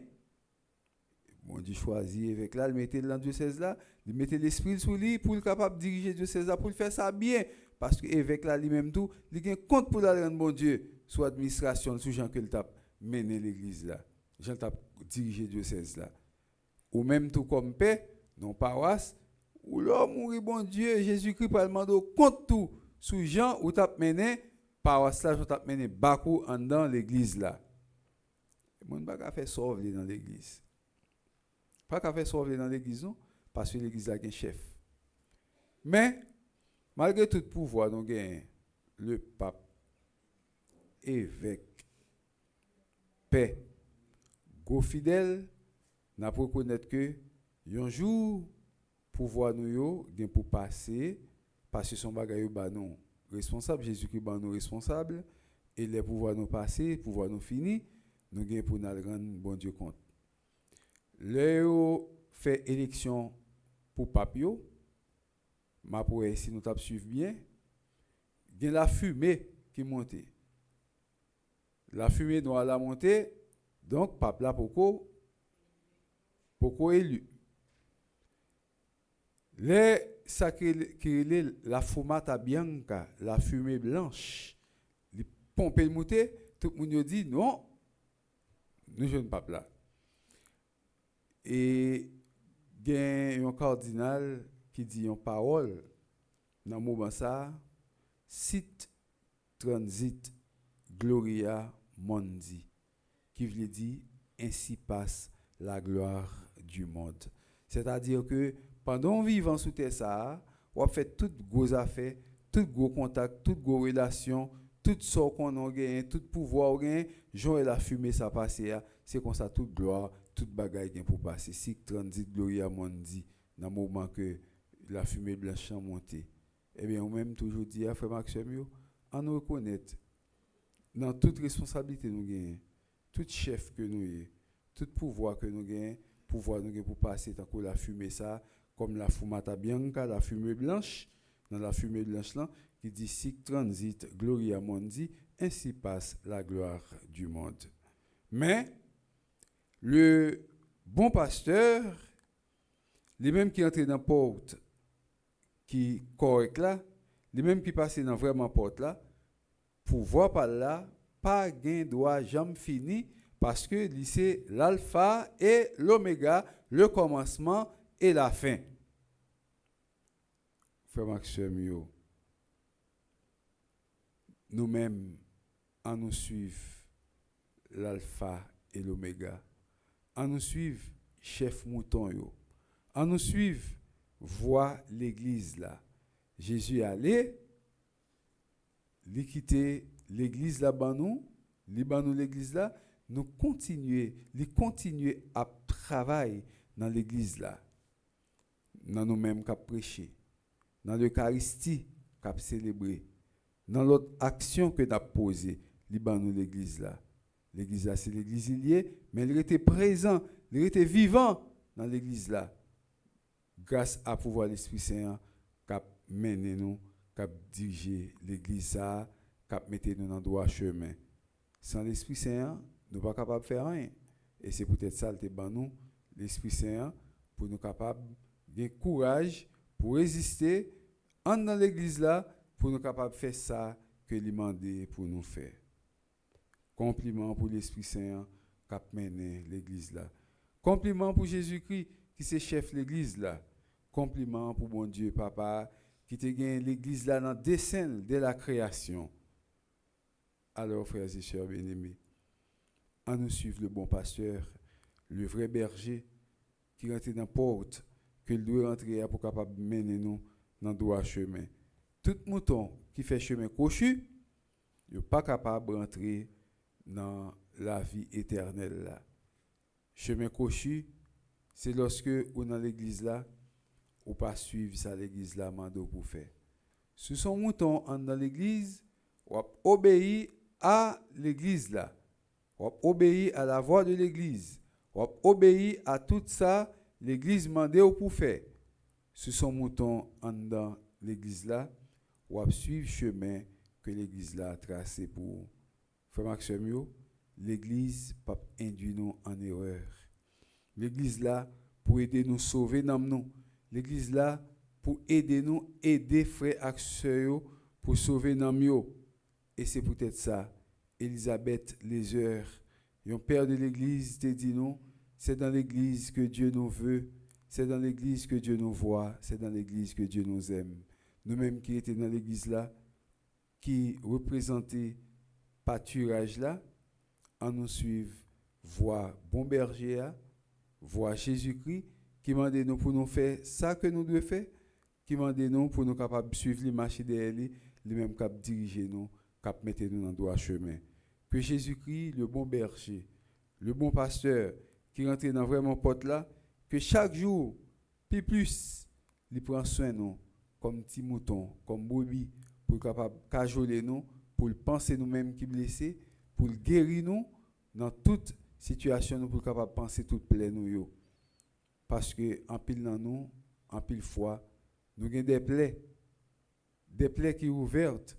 Bon Dieu choisi avec là, il mettait dans diocèse là, il mettait l'esprit sous lui pour le capable diriger diocèse là pour le faire ça bien parce que évêque là lui-même tout, il a un compte pour la rendre bon Dieu, soit administration sous Jean que le tape mener l'église là. Jean tape diriger diocèse là. Ou même tout comme paix non paroisse où l'homme mourit bon Dieu Jésus-Christ pour demander au compte tout sous Jean ou tape mené paroisse là tape mené bakou en dans l'église là. Mon pas qu'à faire sauver dans l'église. Pas qu'à faire sauver dans l'église non parce que l'église a un chef. Mais malgré tout pouvoir nous gagne le pape évêque paix go fidèle n'a pour reconnaître que un jour pouvoir nous yo gen pour passer parce que son bagay yo ba nous responsable Jésus-Christ ba nous responsable et les pouvoirs nous passer pouvoir nous fini nous gen pour nous rendre bon Dieu compte le yo fait élection pour pape yo ma pour si nous t'a suivre bien gen la fumée qui monte la fumée doit la monter donc pape là pourquoi élu les sacrés qui la fumata bianca la fumée blanche les pomper le monter tout le monde dit non nous jeune pape là et gen un cardinal qui dit une parole dans moment ça sit transit gloria mundi qui veut dire ainsi passe la gloire du monde. C'est-à-dire que pendant vivant sous terre ça, on fait toutes gros affaires, tout gros contact, toutes gros relations, tout ce qu'on a gagné, tout pouvoir gagné, Jean et la fumée ça passer, c'est comme ça toute gloire, toute bagaille gain pour passer. Si transit gloria mundi dans le moment que la fumée blanche monter. Eh bien, on même toujours dit à frère Maxime, on nous reconnaître dans toute responsabilité nous gagnons, tout chef que nous avons, tout pouvoir que nous gagnons, pouvoir nous pour passer tant que la fumée ça, comme la fumata bianca, la fumée blanche, dans la fumée blanche là, qui dit sic transit gloria mundi, ainsi passe la gloire du monde. Mais le bon pasteur, les mêmes qui entrent dans la porte qui correct là, les mêmes qui passent dans vraiment porte là, pour voir par là, pas gain droit jamais fini parce que c'est l'alpha et l'oméga, le commencement et la fin. Frère Maxime, nous-mêmes, en nous suivre l'alpha et l'oméga, en nous suivre chef mouton, en nous suivre voir l'église là. Jésus est allé, il quitté l'église là-bas nous, li ban nous l'église là, nous continuer à travailler dans l'église là. Dans nous-mêmes qu'a prêcher, dans l'Eucharistie qu'a célébrer, dans l'autre action que n'a posée, li ban nous l'église là. L'église là, c'est l'église liée, mais il était présent, il était vivant dans l'église là. Grâce à pouvoir l'Esprit Saint qui a mené nous, qui a dirigé l'église ça, qui a mis nous dans le droit chemin. Sans l'Esprit Saint, nous ne sommes pas capables de faire rien. Et c'est peut-être ça qui ban nous, l'Esprit Saint, pour nous capables de courage pour résister dans l'église là, pour nous capables de faire ça que lui demandé pour nous faire. Compliment pour l'Esprit Saint qui a mené l'église là. Compliment pour Jésus-Christ qui c'est chef de l'église là. Compliment pour mon Dieu papa qui te gagne l'église là dans le dessin de la création. Alors frères et sœurs bien-aimés, en nous suivre le bon pasteur, le vrai berger qui rentre dans la porte que il doit rentrer pour capable mener nous dans le droit chemin. Tout mouton qui fait chemin cochu, il n'est pas capable de rentrer dans la vie éternelle là. Chemin cochu, c'est lorsque on dans l'église là, ou pas suivre ça l'église là mando pour faire. Si son mouton en dans l'église, ou obéir à l'église là, ou obéir à la voix de l'église, ou obéir à tout ça l'église mandé pour faire. Si son mouton en dans l'église là, ou suivre chemin que l'église là a tracé pour Frère Maxime, l'église pas induit nous en erreur. L'église là pour aider nous sauver dans nous. L'église là pour aider frères et sœurs pour sauver dans nous. Et c'est peut-être ça. Elisabeth Lézeur, un père de l'église, te dit nous, c'est dans l'église que Dieu nous veut, c'est dans l'église que Dieu nous voit, c'est dans l'église que Dieu nous aime. Nous-mêmes qui étions dans l'église là, qui représentaient pâturage là, en nous suivre, voir bon berger, voir Jésus-Christ, qui m'a nous pour nous faire ça que nous devons faire, qui m'a nous pour nous capables de suivre les marches derrière lui, lui-même cap diriger nous, cap mettre nous dans le droit chemin. Que Jésus-Christ, le bon berger, le bon pasteur, qui rentre dans vraiment porte là, que chaque jour, plus, il prend soin de nous, comme petit mouton, comme brebis, pour capable cajoler nous, pour penser nous-mêmes qui blessés, pour guérir nous dans toute situation, pour capable penser toute plaie nous. Parce que en pile dans nous, en pile fois, nous avons des plaies qui sont ouvertes,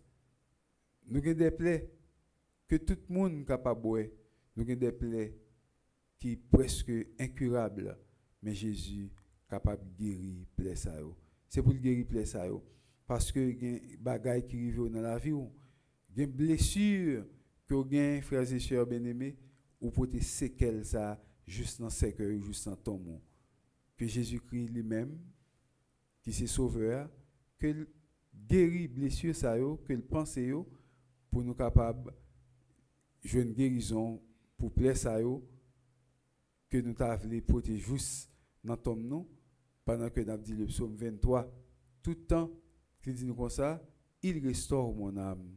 nous avons des plaies que tout le monde est capable de voir, nous avons des plaies qui sont presque incurables, mais Jésus est capable de guérir plaies ça. C'est pour guérir plaies ça. Parce que il y a des bagailles qui arrivent dans la vie, il y a des blessures que vous avez, frères et sœurs bien-aimés, ou pour te séquelles ça, juste dans le cercueil, juste dans ton monde. Que Jésus-Christ lui-même, qui est sauveur, que guérit blessures ça, que le pense pour nous capables de jouer une guérison pour plaire ça, que nous t'avons protéger juste dans ton nom, pendant que nous avons dit le psaume 23, tout le temps, qui dit nous comme ça, il restaure mon âme.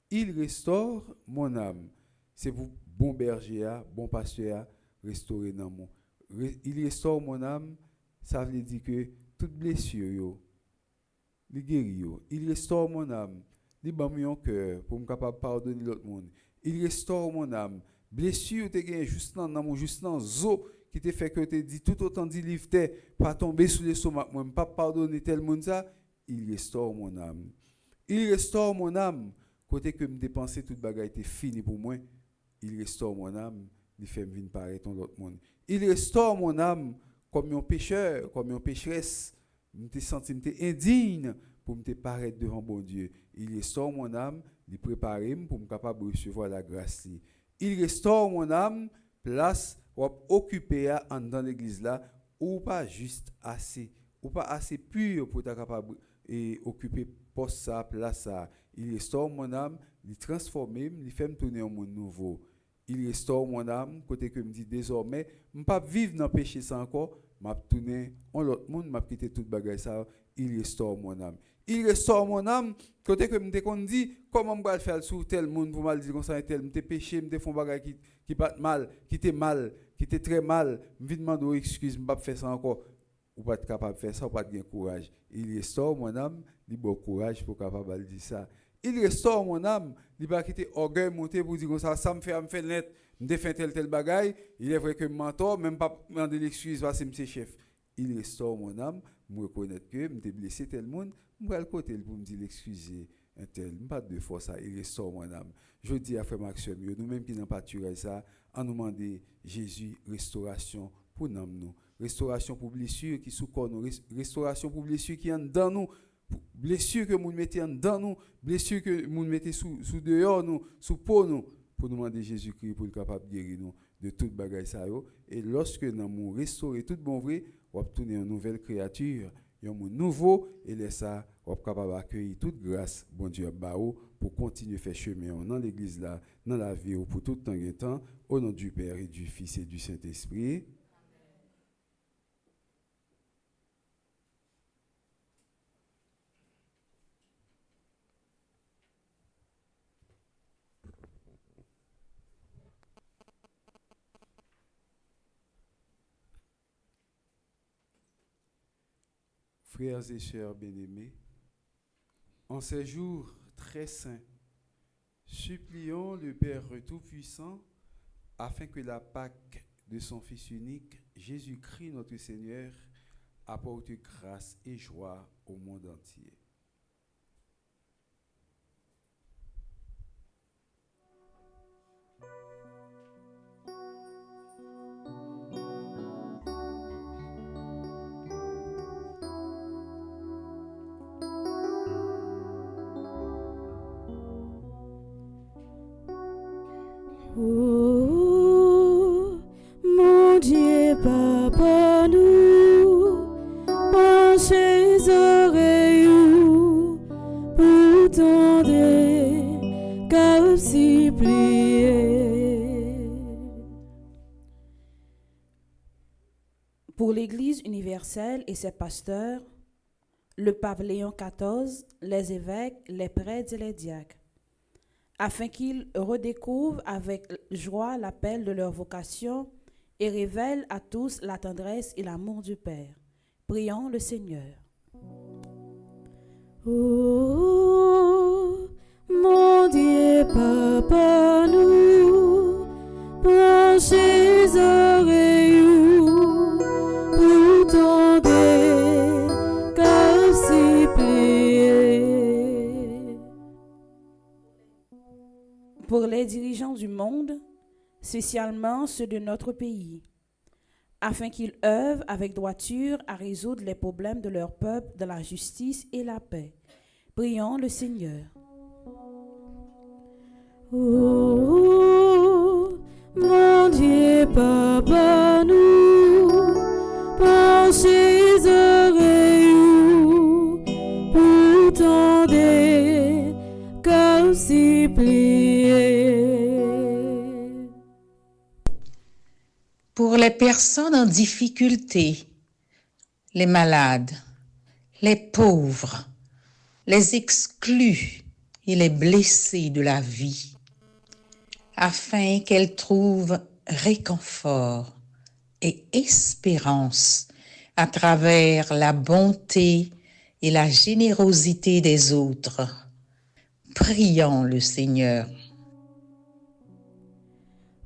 Il restaure mon âme. C'est pour bon berger, bon pasteur, restaurer dans mon. Il restaure mon âme, ça veut dire que toute blessure, il guérit. Il restaure mon âme. Il bat mon cœur pour me capable pardonner l'autre monde. Il restaure mon âme. Blessure te gagne juste dans mon juste dans zo qui te fait que te dit tout autant dit livre pas tomber sous les stomac moi pas pardonner tel monde ça. Il restaure mon âme. Il restaure mon âme. Côté que me dépenser toute bagaille était fini pour moi. Il restaure mon âme. Il fait me venir paraître dans l'autre monde. Il restaure mon âme comme un pécheur, comme une pécheresse. Me senti indigne pour me paraître devant bon Dieu. Il restaure mon âme. Il prépare pour me capable de recevoir la grâce. Il restaure mon âme, place ou occuper dans l'église là, ou pas juste assez, ou pas assez pur pour être capable et occuper poste ça, place ça. Il restaure mon âme, il transforme, il fait me tourner en monde nouveau. Il restaure mon âme, côté que me dit désormais, je ne pas vivre dans le péché ça encore, m'a tourner en l'autre monde, m'a quitter toute bagaille ça. Il restaure mon âme. Il restaure mon âme. Côté que me qu'on dit comment me va faire sous tel monde pour mal dire comme ça tel me péché me font bagage qui pas mal, qui était très mal, me demande excuse, me pas faire ça encore. Ou pas capable de faire ça, ou pas de courage. Il restaure mon âme, il bon courage pour capable de dire ça. Il restaure mon âme, il va quitter orgueil monter pour dire comme ça me fait net, me fait tel bagaille, il est vrai que mentor même pas demander l'excuse parce que c'est chef. Il restaure mon âme, me reconnaître que me blessé tel monde. Je vais le côté pour me dire l'excuser un tel, pas de fois ça, il restaure mon âme. Je dis à frère Maxime, nous-mêmes qui n'avons pas tué ça, en nous demandant Jésus, restauration pour nous. Restauration pour blessures qui sous corps nous, restauration pour blessures qui sont dans nous, blessures que nous mettons dans nous, blessures que nous mettons sous dehors nous, sous peau nous, pour nous demander Jésus-Christ pour être capable de guérir nous de toute bagaille ça. Et lorsque nous avons restauré tout bon vrai, on va tourner une nouvelle créature. Un monde nouveau et laisse ça on est capable d'accueillir toute grâce bon Dieu pour continuer faire chemin dans l'église là dans la vie pour tout temps et temps au nom du Père et du Fils et du Saint-Esprit. Frères et sœurs bien-aimés, en ces jours très saints, supplions le Père Tout-Puissant afin que la Pâque de son Fils unique, Jésus-Christ notre Seigneur, apporte grâce et joie au monde entier. Oh, mon Dieu, papa, nous, penchez oreilles, pour tendre, car si plié. Pour l'Église universelle et ses pasteurs, le pape Léon XIV, les évêques, les prêtres et les diacres, afin qu'ils redécouvrent avec joie l'appel de leur vocation et révèlent à tous la tendresse et l'amour du Père. Prions le Seigneur. Oh, mon Dieu, papa, nous, penchez oreilles, pour tendre, car si plié. Pour les dirigeants du monde, spécialement ceux de notre pays, afin qu'ils œuvrent avec droiture à résoudre les problèmes de leur peuple dans la justice et la paix. Prions le Seigneur. Oh, mon Dieu, papa, nous, penchez oreilles, pour tendre, car si plié. Pour les personnes en difficulté, les malades, les pauvres, les exclus et les blessés de la vie, afin qu'elles trouvent réconfort et espérance à travers la bonté et la générosité des autres. Prions le Seigneur.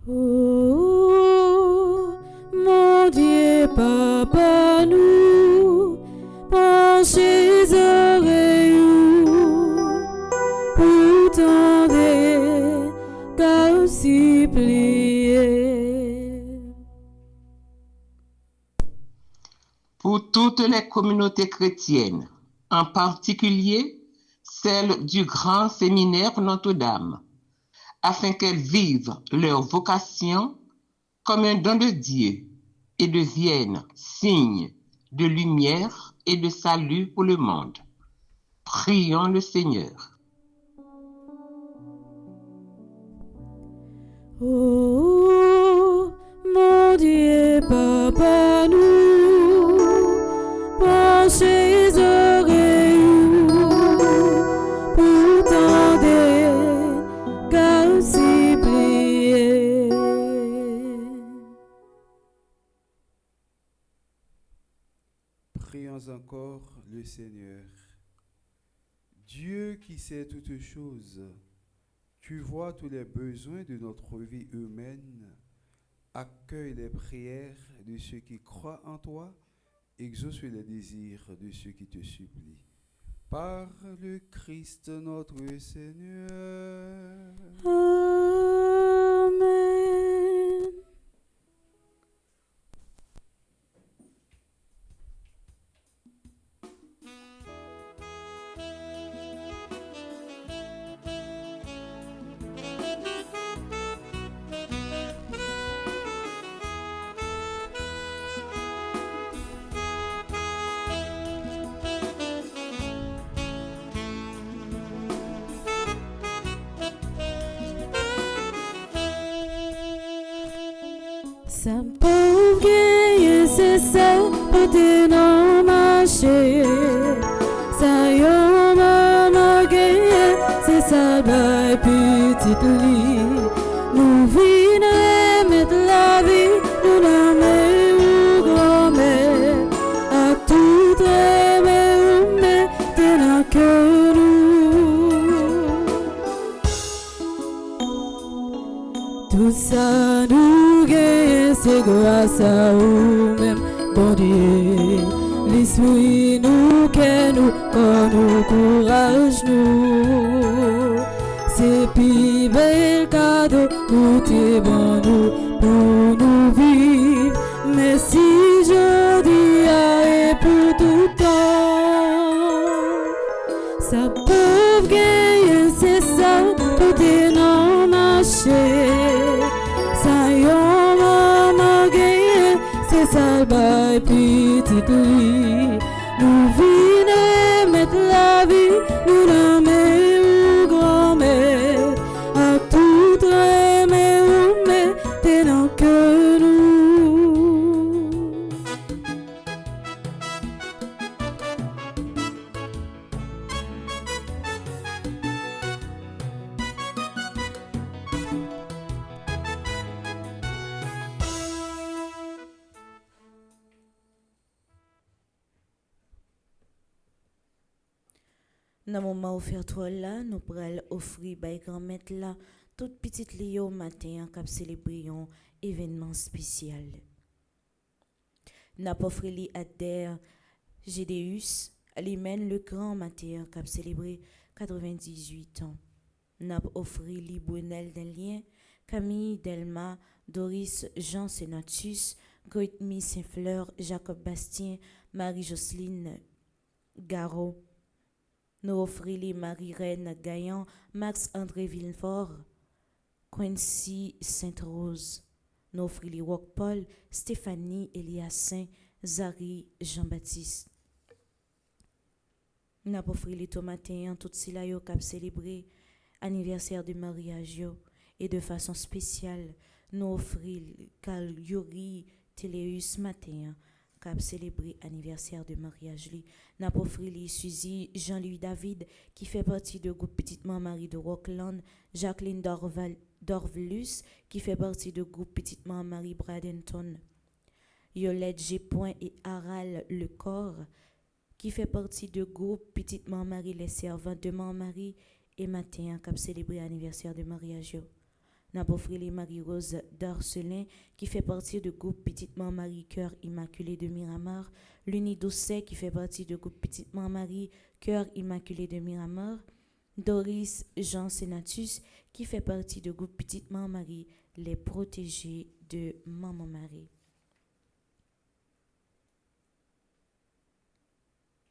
Oh, mon Dieu, papa, nous, penchez oreilles, pour tendre, car si plié. Pour toutes les communautés chrétiennes, en particulier celle du Grand Séminaire Notre-Dame, afin qu'elles vivent leur vocation comme un don de Dieu et deviennent signe de lumière et de salut pour le monde. Prions le Seigneur. Oh, mon Dieu, papa, nous, penchez oreilles, Prions encore le Seigneur. Dieu qui sait toutes choses, tu vois tous les besoins de notre vie humaine, accueille les prières de ceux qui croient en toi, exauce les désirs de ceux qui te supplient. Par le Christ notre Seigneur. Amen. Sa pauvre gagne, c'est ça, peut non marcher. Sa yon maman gagne, c'est ça, bail petite lit. Nous venons mettre la vie, nous la mettons grand-mère. À tout aimer, ou mettez dans que nous. Tout ça nous gagne, c'est grâce à vous-même, bon Dieu. L'esprit nous que nous, quand nous courage nous. C'est plus bel cadeau, tout est bon nous, pour nous vivre. Merci je dis et pour tout temps. Sa pauvre gagne, c'est ça, tout est non marché. Sa yon maman gagne, c'est ça, bail petite lit. Nous venons mettre la vie, nous la mettons grand-mère. À tout aimer, ou mettez dans que nous. Dans le moment offert toi là, nous pourrons offrir by grand-mère là toute petite Léo matin cap célébrer un événement spécial. N'a pas offert li Adère Gédéus, lui-même le grand matin cap célébrer 98 ans. N'a pas offert li Brunel Delien, Camille Delma, Doris Jean Sénatus, Goïtmi Saint-Fleur, Jacob Bastien, Marie-Jocelyne Garot. Nous offrons les Marie-Reine Gaillan, Max-André Villefort, Quincy Sainte-Rose. Nous offrons les Roque-Paul, Stéphanie Eliassin, Zari Jean-Baptiste. Nous offrons les Tomatéens, tout cela qui a célébré l'anniversaire de mariage. Et de façon spéciale, nous offrons Carl Yuri Téléus Matin, qui a célébré l'anniversaire de mariage. Nous offrons Suzy Jean-Louis David, qui fait partie du groupe Petite Marie de Rockland, Jacqueline Dorvelus, qui fait partie du groupe Petite Marie Bradenton, Yolette G. Point et Harald Lecor, qui fait partie du groupe Petite Marie les servants de Marie et Matin, qui a célébré l'anniversaire de mariage. N'a pas offert les Marie-Rose d'Arcelin, qui fait partie du groupe Petite Marie Cœur Immaculé de Miramar, Luni Doucet, qui fait partie du groupe Petite Marie Cœur Immaculé de Miramar, Doris Jean Sénatus, qui fait partie du groupe Petite Marie Les Protégés de Maman Marie.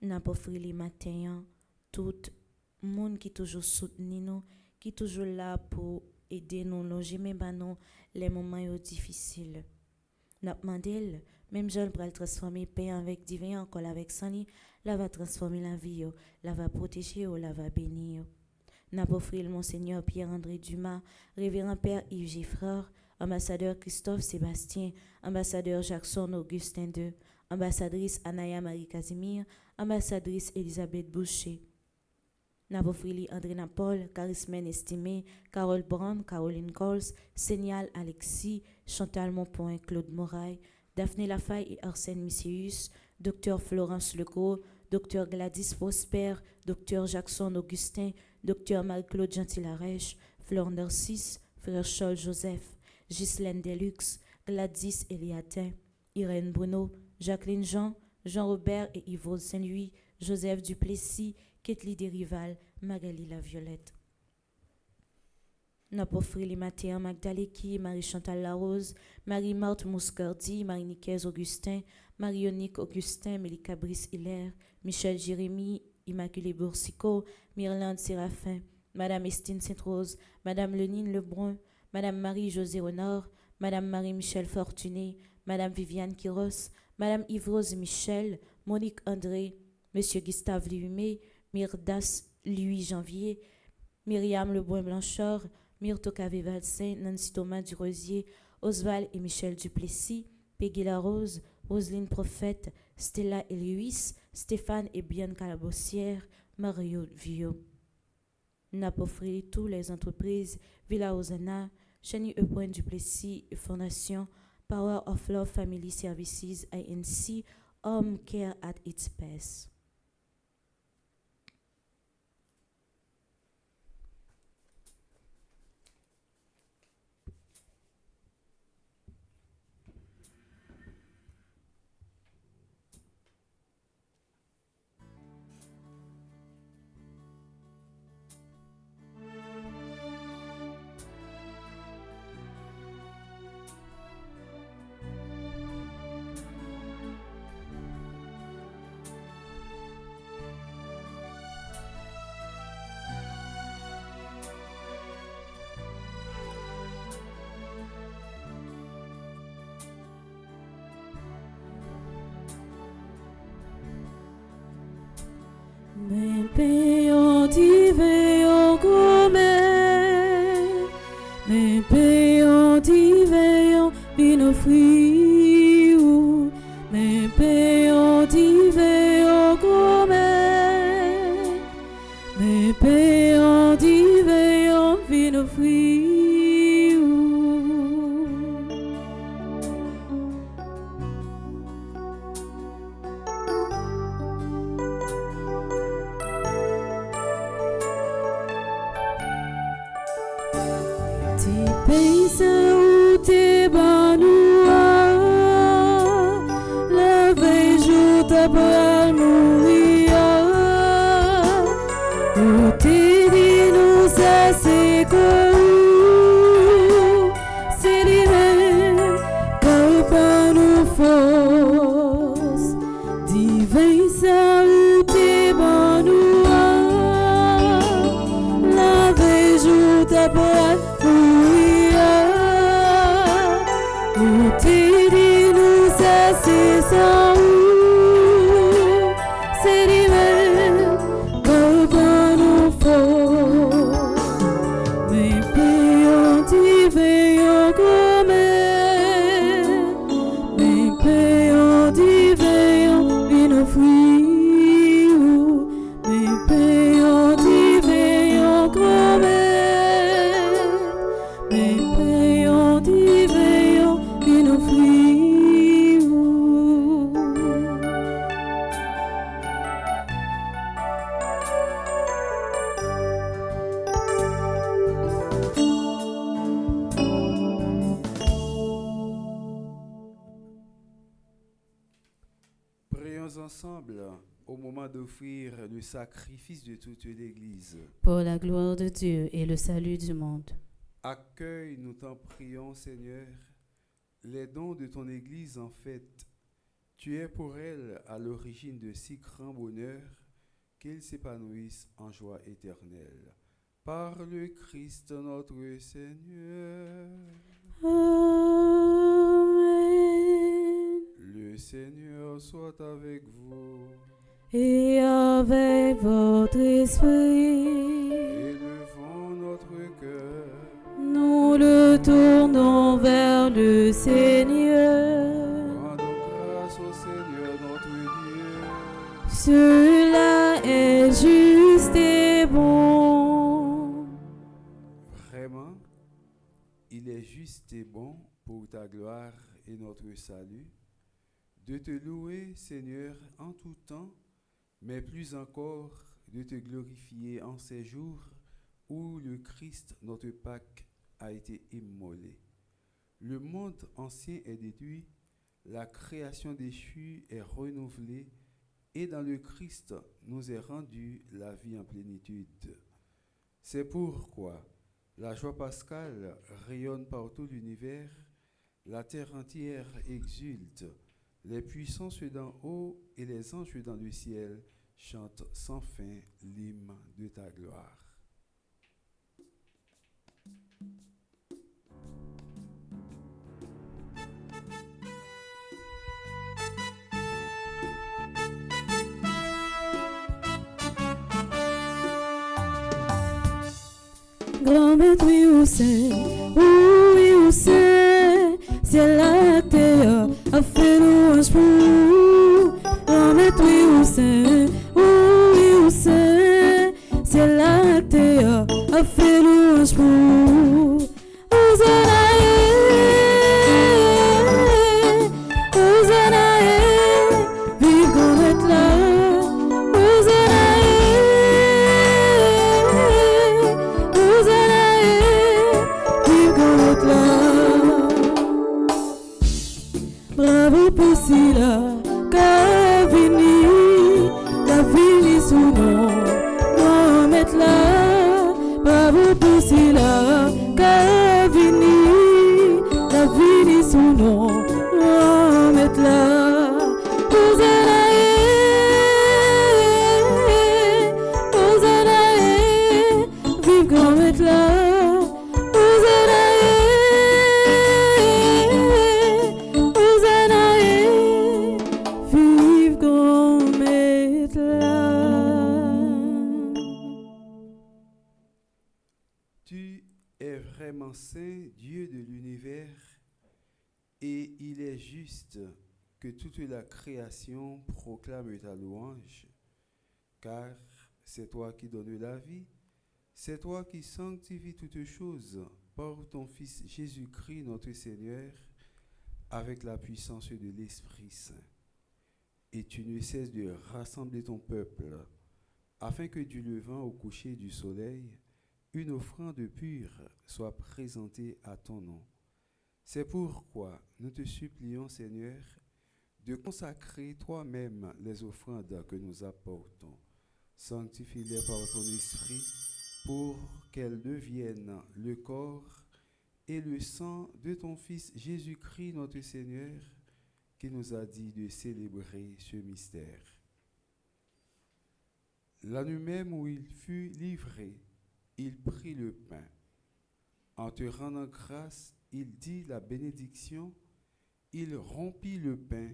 N'a pas offert les matins, tout le monde qui toujours soutenu nous, qui toujours là pour aider nous loger même non les moments difficiles. N'a demandé même Jean pour transformer paix avec divin encore avec Sani, la va transformer la vie, la va protéger, la va bénir. N'a pas offert le Monseigneur Pierre-André Dumas, révérend Père Yves Giffreur, ambassadeur Christophe Sébastien, ambassadeur Jackson Augustin II, ambassadrice Anaya Marie Casimir, ambassadrice Elisabeth Boucher. Nabofrili André Napol, Charismen Estimé, Carole Brand, Caroline Coles, Sénial Alexis, Chantal Monpoint, Claude Moraille, Daphné Lafaille et Arsène Micéus, Dr Florence Legault, Dr Gladys Prosper, Dr Jackson Augustin, Dr Marie-Claude Gentil-Arèche, Fleur Narcisse, Frère Charles Joseph, Ghislaine Delux, Gladys Eliatin, Irène Bruno, Jacqueline Jean, Jean-Robert et Yvon Saint-Louis, Joseph Duplessis, Ketli Desrival, Magali Laviolette. N'a pas offert les matins Magdaleki, Marie-Chantal Larose, Marie-Marthe Mouscardi, Marie-Nicaise Augustin, Marionique Augustin, Mélika Brice-Hilaire, Michel Jérémy, Immaculée Boursicot, Myrlande Séraphin, Madame Estine Sainte-Rose, Madame Lenine Lebrun, Madame Marie-Josée Honor, Madame Marie-Michel Fortuné, Madame Viviane Quiros, Madame Yves-Rose Michel, Monique André, Monsieur Gustave Luhumé, Myrdas Louis Janvier, Myriam Lebrun-Blanchard, Myrto Cavé-Valsin, Nancy Thomas Durosier, Oswald et Michel Duplessis, Peggy Larose, Roselyne Prophète, Stella et Louis, Stéphane et Bianca Labossière, Mario Vio. N'a pas offert toutes les entreprises, Villa Osana, Chani E. Duplessis et Fondation Power of Love Family Services INC, Home Care at its best. Me payons divers gourmet, me payons divers vino friou, me payons divers gourmet, me payons divers vino friou. Paysans ou tes banouas, la veille jour t'as mourir, ou t'es dit nous ça c'est quoi, c'est lui-même qui pas nous force, divin ça ou tes banouas, la veille jour t'as c'est ça, c'est lui-même qui nous faut. Mais payons divers gourmet, mais payons divers vino friou, mais payons divers gourmet, mais payons divers vino friou. Prions ensemble au moment d'offrir le sacrifice de toute l'Église. Pour la gloire de Dieu et le salut du monde. Accueille, nous t'en prions, Seigneur, les dons de ton Église en fait. Tu es pour elle à l'origine de si grand bonheur qu'ils s'épanouissent en joie éternelle. Par le Christ notre Seigneur. Amen. Le Seigneur soit avec vous. Et avec votre esprit, Élevons notre cœur. nous le tournons vers le Seigneur. Rendons grâce au Seigneur notre Dieu. Cela est juste et bon. Vraiment, il est juste et bon pour ta gloire et notre salut de te louer, Seigneur, en tout temps, mais plus encore de te glorifier en ces jours où le Christ, notre Pâque, a été immolé. Le monde ancien est détruit, la création déchue est renouvelée, et dans le Christ nous est rendue la vie en plénitude. C'est pourquoi la joie pascale rayonne par tout l'univers, la terre entière exulte, les puissances d'en haut et les anges dans le ciel chantent sans fin l'hymne de ta gloire. Grand maître, oui, où c'est, oui, où c'est la terre a fait louange pour. Grand maître, oui, où c'est la terre a fait louange pour. Hosanna, vive grand maître là. Bravo pour cela, qu'a vini sous nom, grand maître là. Bravo pour cela, qu'a vini sous nom, grand maître là. Hosanna, vive grand maître là. Tu es vraiment saint, Dieu de l'univers, et il est juste que toute la création proclame ta louange, car c'est toi qui donnes la vie, c'est toi qui sanctifies toutes choses par ton Fils Jésus-Christ notre Seigneur, avec la puissance de l'Esprit Saint. Et tu ne cesses de rassembler ton peuple, afin que du levant au coucher du soleil, une offrande pure soit présentée à ton nom. C'est pourquoi nous te supplions, Seigneur, de consacrer toi-même les offrandes que nous apportons. Sanctifie-les par ton esprit pour qu'elles deviennent le corps et le sang de ton Fils Jésus-Christ notre Seigneur, qui nous a dit de célébrer ce mystère. La nuit même où il fut livré, il prit le pain. En te rendant grâce, il dit la bénédiction, il rompit le pain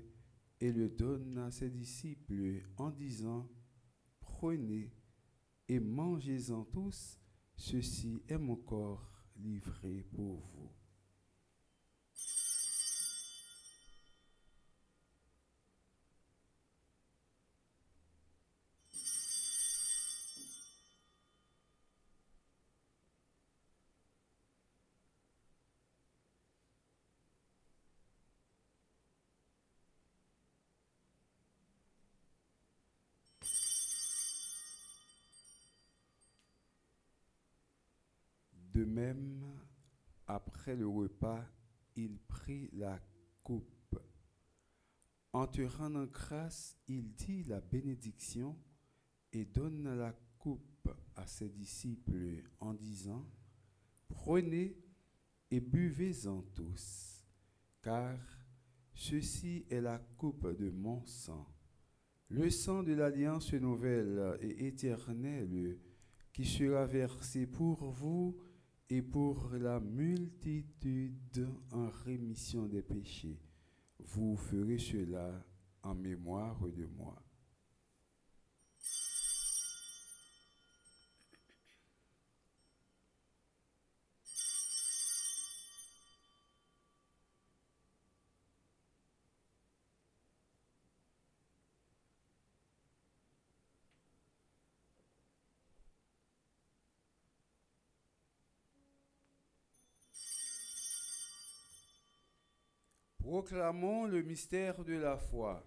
et le donna à ses disciples en disant, « Prenez et mangez-en tous, ceci est mon corps livré pour vous. » De même, après le repas, il prit la coupe. En te rendant grâce, il dit la bénédiction et donna la coupe à ses disciples en disant, « Prenez et buvez-en tous, car ceci est la coupe de mon sang, le sang de l'alliance nouvelle et éternelle qui sera versé pour vous et pour la multitude en rémission des péchés. Vous ferez cela en mémoire de moi. » Proclamons le mystère de la foi.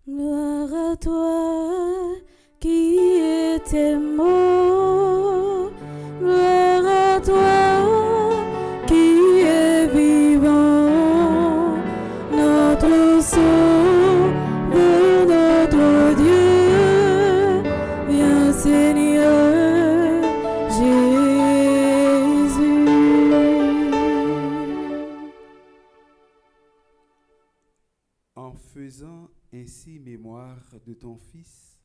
Gloire à toi qui étais mort. Gloire à toi qui est vivant. Notre Sauveur, notre Dieu, viens Seigneur Jésus. En faisant ainsi mémoire de ton Fils,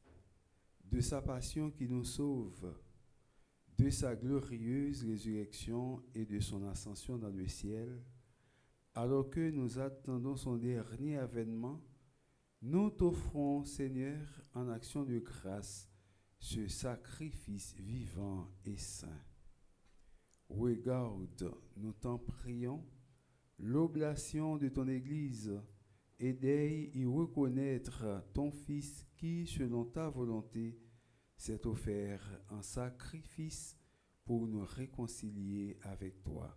de sa passion qui nous sauve, de sa glorieuse résurrection et de son ascension dans le ciel, alors que nous attendons son dernier avènement, nous t'offrons, Seigneur, en action de grâce, ce sacrifice vivant et saint. Regarde, nous t'en prions, l'oblation de ton Église, et d'aille y reconnaître ton Fils qui, selon ta volonté, s'est offert en sacrifice pour nous réconcilier avec toi.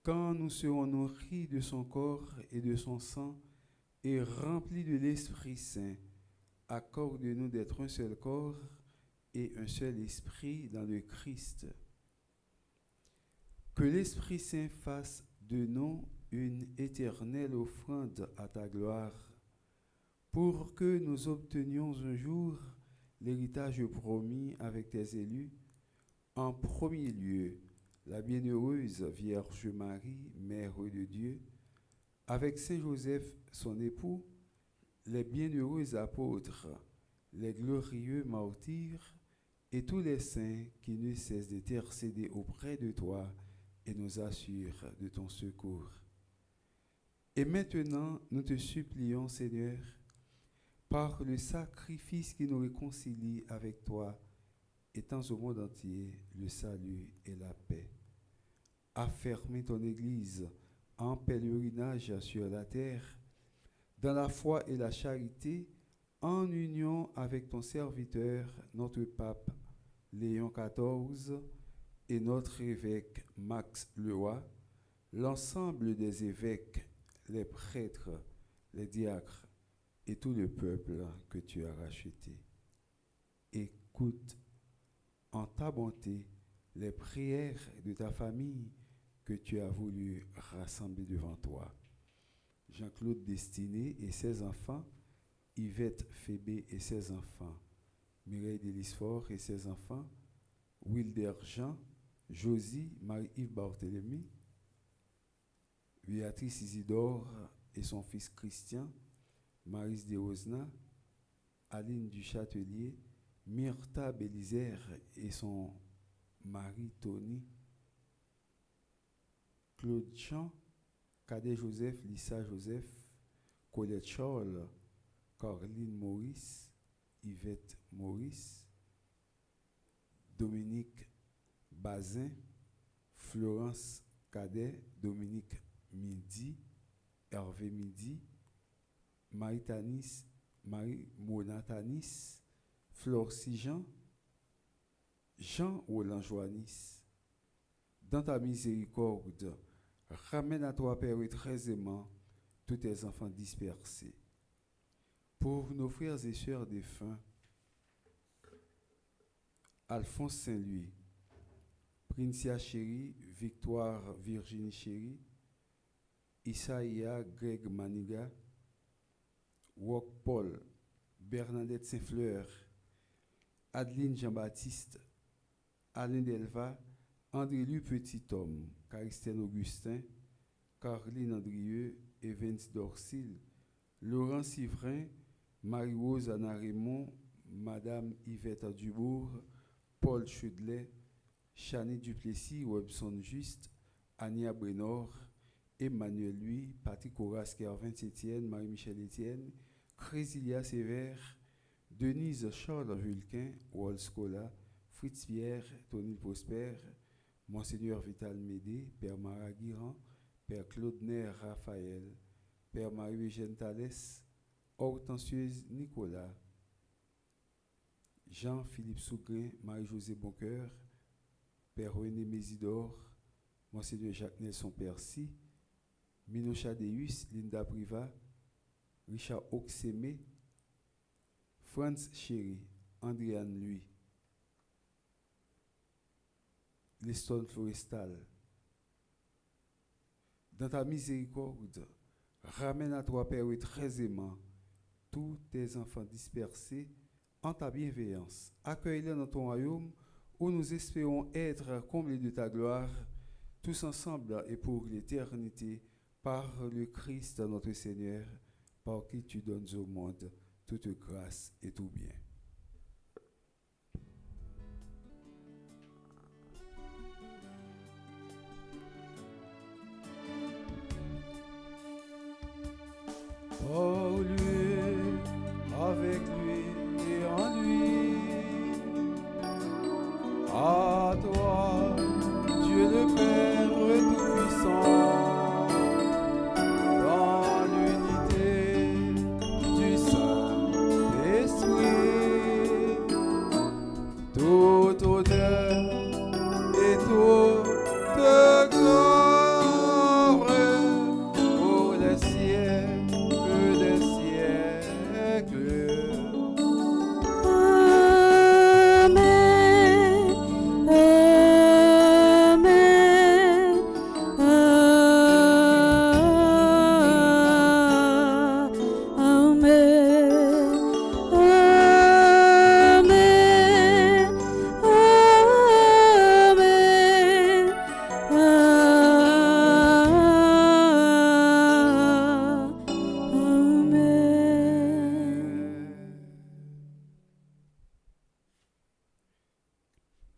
Quand nous serons nourris de son corps et de son sang et remplis de l'Esprit Saint, accorde-nous d'être un seul corps et un seul esprit dans le Christ. Que l'Esprit Saint fasse de nous une éternelle offrande à ta gloire, pour que nous obtenions un jour l'héritage promis avec tes élus, en premier lieu la bienheureuse Vierge Marie, Mère de Dieu, avec Saint Joseph, son époux, les bienheureux apôtres, les glorieux martyrs et tous les saints qui ne cessent d'intercéder auprès de toi et nous assurent de ton secours. Et maintenant, nous te supplions, Seigneur, par le sacrifice qui nous réconcilie avec toi, étends au monde entier le salut et la paix. Affermis ton Église en pèlerinage sur la terre, dans la foi et la charité, en union avec ton serviteur, notre pape Léon XIV et notre évêque Max Leroy, l'ensemble des évêques, les prêtres, les diacres et tout le peuple que tu as racheté. Écoute en ta bonté les prières de ta famille que tu as voulu rassembler devant toi. Jean-Claude Destiné et ses enfants, Yvette Fébé et ses enfants, Mireille Delisfort et ses enfants, Wilder Jean, Josie, Marie-Yves Barthélemy, Béatrice Isidore et son fils Christian, Maris de Rosna, Aline Duchâtelier, Myrtha Bélizer et son mari Tony, Claude Champ, Cadet Joseph, Lisa Joseph, Colette Charles, Caroline Maurice, Yvette Maurice, Dominique Bazin, Florence Cadet, Dominique Midi, Hervé Midi, Marie-Tanis, Marie-Mona Tanis, Flore Sijan, Jean-Roland Joannis. Dans ta miséricorde, ramène à toi, Père, et très aimant, tous tes enfants dispersés. Pour nos frères et sœurs défunts, Alphonse Saint-Louis, Princia Chéri, Victoire Virginie Chéri, Isaïa Greg Maniga, Wok Paul, Bernadette Saint-Fleur, Adeline Jean-Baptiste, Alain Delva, André-Lu Petit-Homme, Caristène Augustin, Caroline Andrieux, Evans Dorsil, Laurent Sivrin, Marie-Rose Anna Raymond, Madame Yvette Dubourg, Paul Chudlet, Chani Duplessis, Webson Juste, Ania Brenor, Emmanuel Louis, Patrick Horace Kervin Etienne, Marie-Michel Etienne, Crésilia Sévère, Denise Charles Vulquin, Wall Scola, Fritz Pierre, Tony Prosper, Monseigneur Vital Médé, Père Marat Guiran, Père Claude Nair Raphaël, Père Marie-Eugène Thalès, Hortensieuse Nicolas, Jean-Philippe Sougrain, Marie-Josée Boncoeur, Père René Mésidor, Monseigneur Jacques Nelson Percy, Minosha Deus, Linda Priva, Richard Oxemé, Franz Chéri, Andréane Lui, Leston Florestal. Dans ta miséricorde, ramène à toi, Père, très aimant, tous tes enfants dispersés en ta bienveillance. Accueille-les dans ton royaume où nous espérons être comblés de ta gloire, tous ensemble et pour l'éternité, par le Christ notre Seigneur, par qui tu donnes au monde toute grâce et tout bien. Par lui, avec lui et en lui, à toi, Dieu le Père Tout-Puissant, dans l'unité du Saint-Esprit, toute honneur et toute gloire pour les siècles des siècles.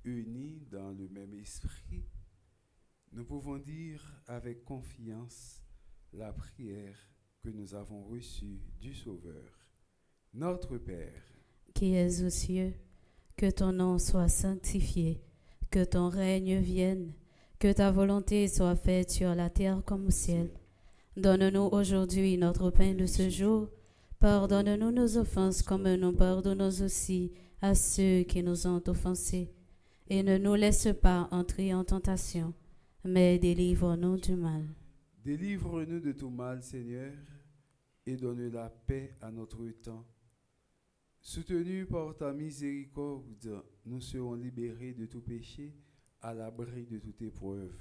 Unis dans le même esprit, nous pouvons dire avec confiance la prière que nous avons reçue du Sauveur. Notre Père, qui es aux cieux, que ton nom soit sanctifié, que ton règne vienne, que ta volonté soit faite sur la terre comme au ciel. Donne-nous aujourd'hui notre pain de ce jour. Pardonne-nous nos offenses comme nous pardonnons aussi à ceux qui nous ont offensés. Et ne nous laisse pas entrer en tentation, mais délivre-nous du mal. délivre-nous de tout mal, Seigneur, et donne la paix à notre temps. Soutenus par ta miséricorde, nous serons libérés de tout péché, à l'abri de toute épreuve.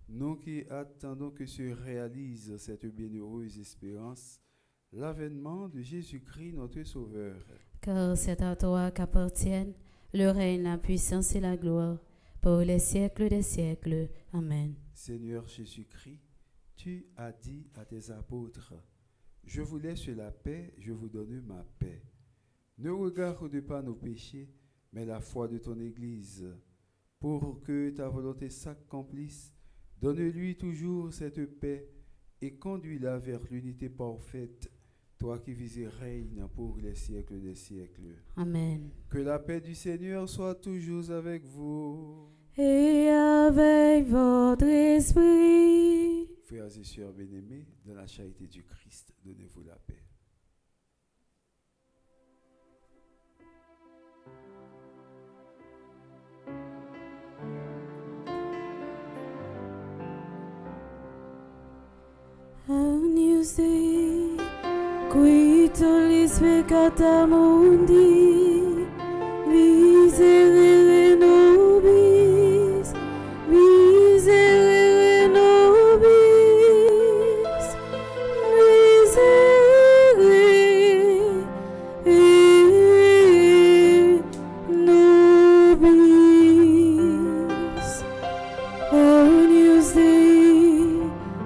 Nous qui attendons que se réalise cette bienheureuse espérance, l'avènement de Jésus-Christ, notre Sauveur. Car c'est à toi qu'appartiennent le règne, la puissance et la gloire, pour les siècles des siècles. Amen. Seigneur Jésus-Christ, tu as dit à tes apôtres, « Je vous laisse la paix, je vous donne ma paix. Ne regarde pas nos péchés, mais la foi de ton Église. Pour que ta volonté s'accomplisse, donne-lui toujours cette paix et conduis-la vers l'unité parfaite, toi qui vis et règnes pour les siècles des siècles. » Amen. Que la paix du Seigneur soit toujours avec vous. Et avec votre esprit. Frères et sœurs bien-aimés, dans la charité du Christ, donnez-vous la paix. Agnus Dei, qui tollis peccata mundi, miserere nobis, miserere nobis, miserere nobis. Agnus Dei,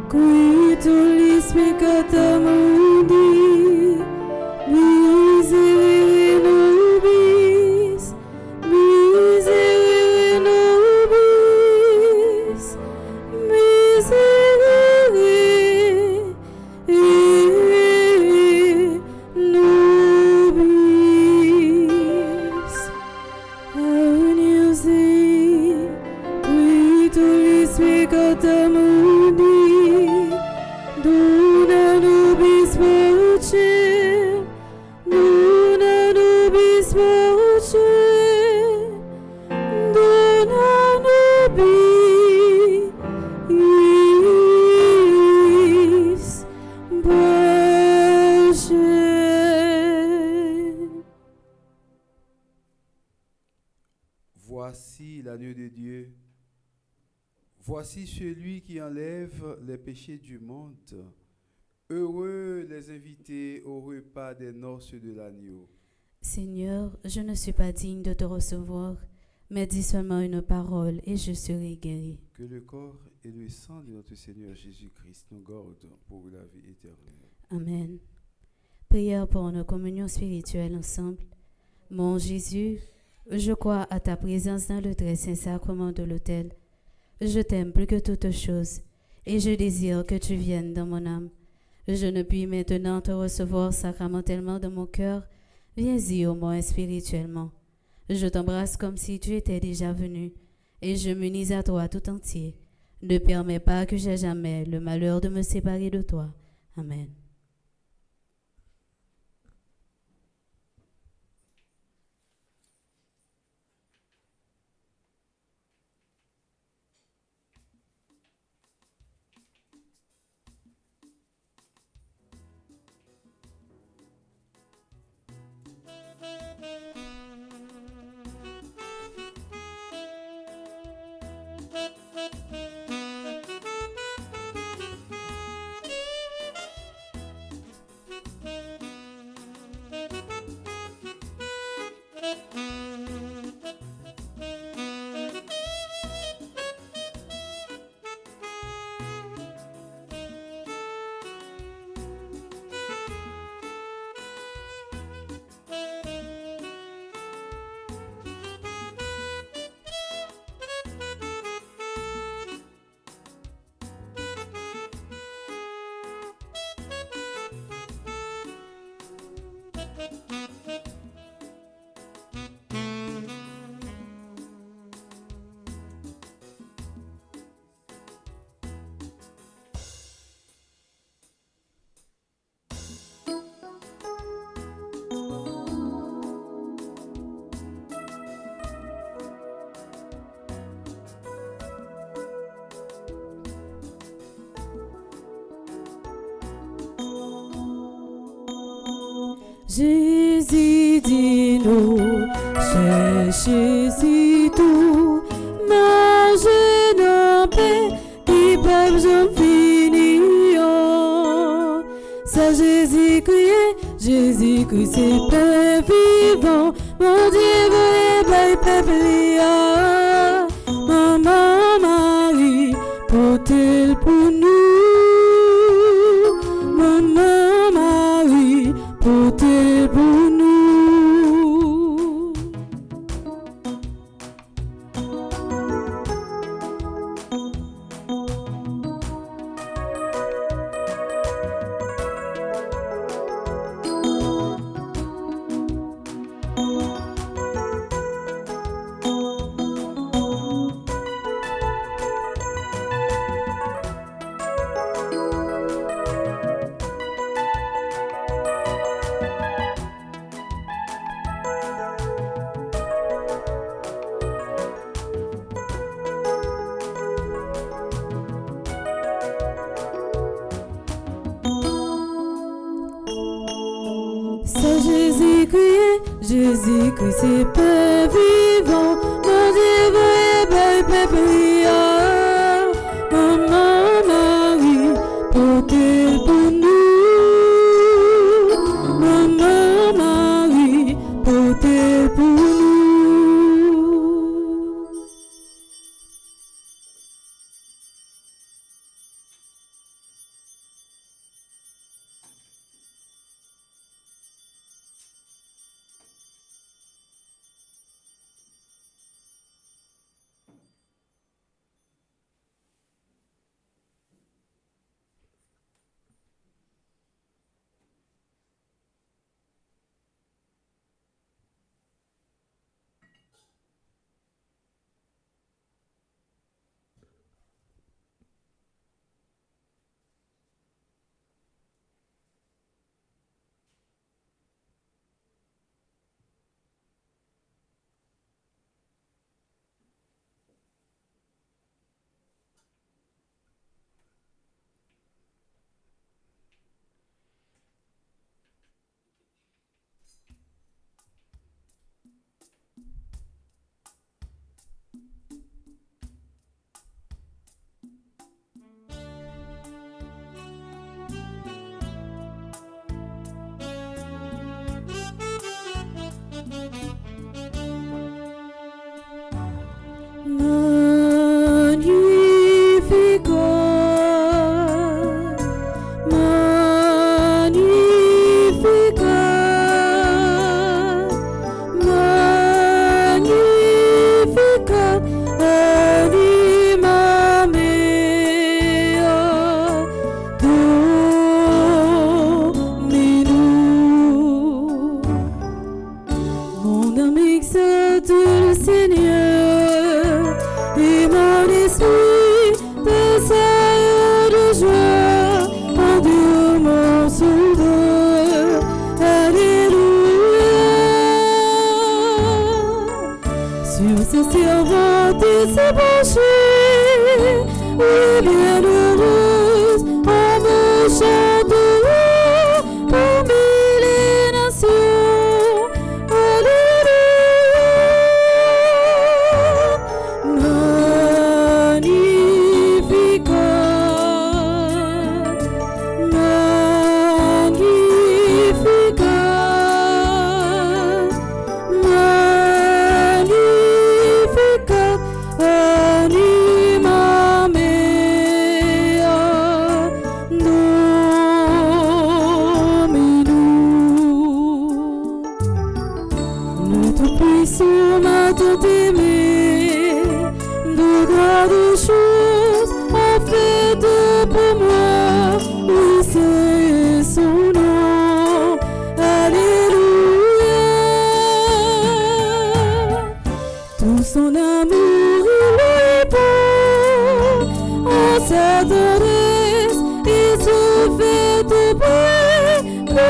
qui tollis peccata mundi, miserere nobis, miserere nobis, miserere nobis. Agnus Dei, qui tollis peccata mundi, dona nobis pacem, dona nobis pacem, dona nobis Voici l'agneau de Dieu. Voici celui qui enlève les péchés du monde. Heureux les invités au repas des noces de l'agneau. Seigneur, je ne suis pas digne de te recevoir, mais dis seulement une parole et je serai guéri. Que le corps et le sang de notre Seigneur Jésus-Christ nous gardent pour la vie éternelle. Amen. Prière pour une communion spirituelle ensemble. Mon Jésus, je crois à ta présence dans le très saint sacrement de l'autel. Je t'aime plus que toute chose et je désire que tu viennes dans mon âme. Je ne puis maintenant te recevoir sacramentellement dans mon cœur. Viens-y au moins spirituellement. Je t'embrasse comme si tu étais déjà venu et je m'unis à toi tout entier. Ne permets pas que j'aie jamais le malheur de me séparer de toi. Amen. Jésus dit nous, cherchez tout, marchez dans paix, qui peuvent en finir. C'est Jésus-Christ, Jésus-Christ, c'est Père vivant, mon Dieu, vous peuple, Maman Marie, portez-le pour nous. Maman Marie, portez pour nous. C'est Jésus-Christ, Jésus-Christ, c'est Père vivant, mon Dieu, peuple, Maman Marie, portez pour nous. Maman Marie, portez pour nous.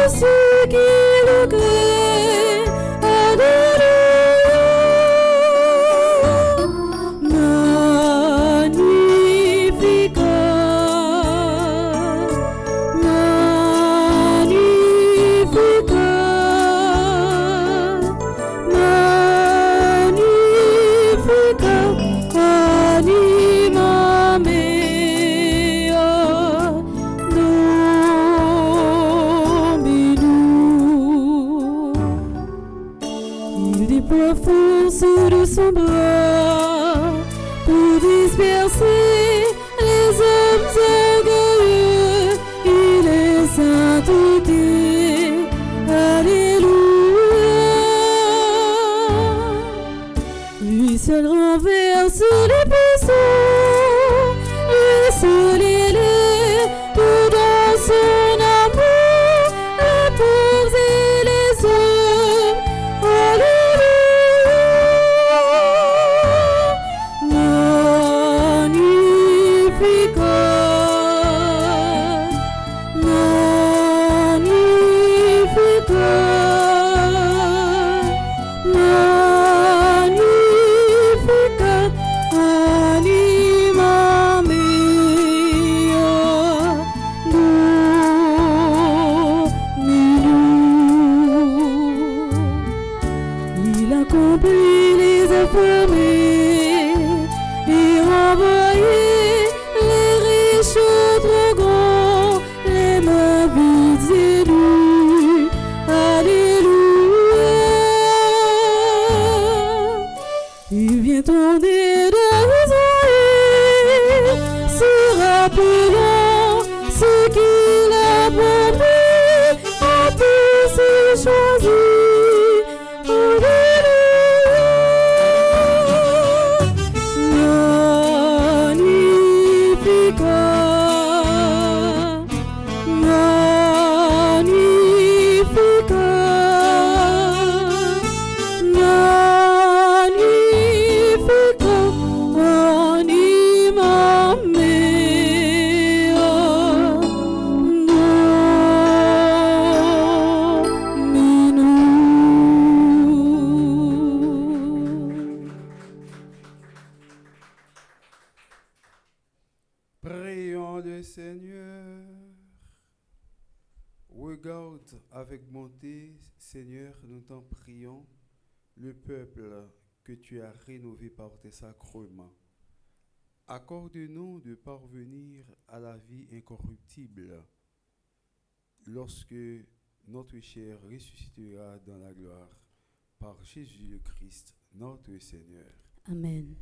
ceux qui le créent. Alléluia. Magnificat, Magnificat, Magnificat, anima mea, Dominum. Il déploie force de son bras pour disperser les hommes orgueilleux. Il est sainteté. Alléluia. Lui seul renverse les puissants, lui seul élève tout dans son amour les pauvres et les hommes. Alléluia. Magnificat, Magnificat, Magnificat, anima mea, Dominum. Il accomplit les affamés et renvoyé les riches trop grands, les mains vides et nues. Alléluia. Il vient tourner de Israël, se rappelant ce qu'il a promis à tous ses choisis. Alléluia. Magnificat, Magnificat, Magnificat, anima mea, Dominum. Prions le Seigneur. Regarde avec bonté, Seigneur, nous t'en prions, le peuple que tu as rénové par tes sacrements. Accorde-nous de parvenir à la vie incorruptible lorsque notre chair ressuscitera dans la gloire par Jésus le Christ, notre Seigneur. Amen.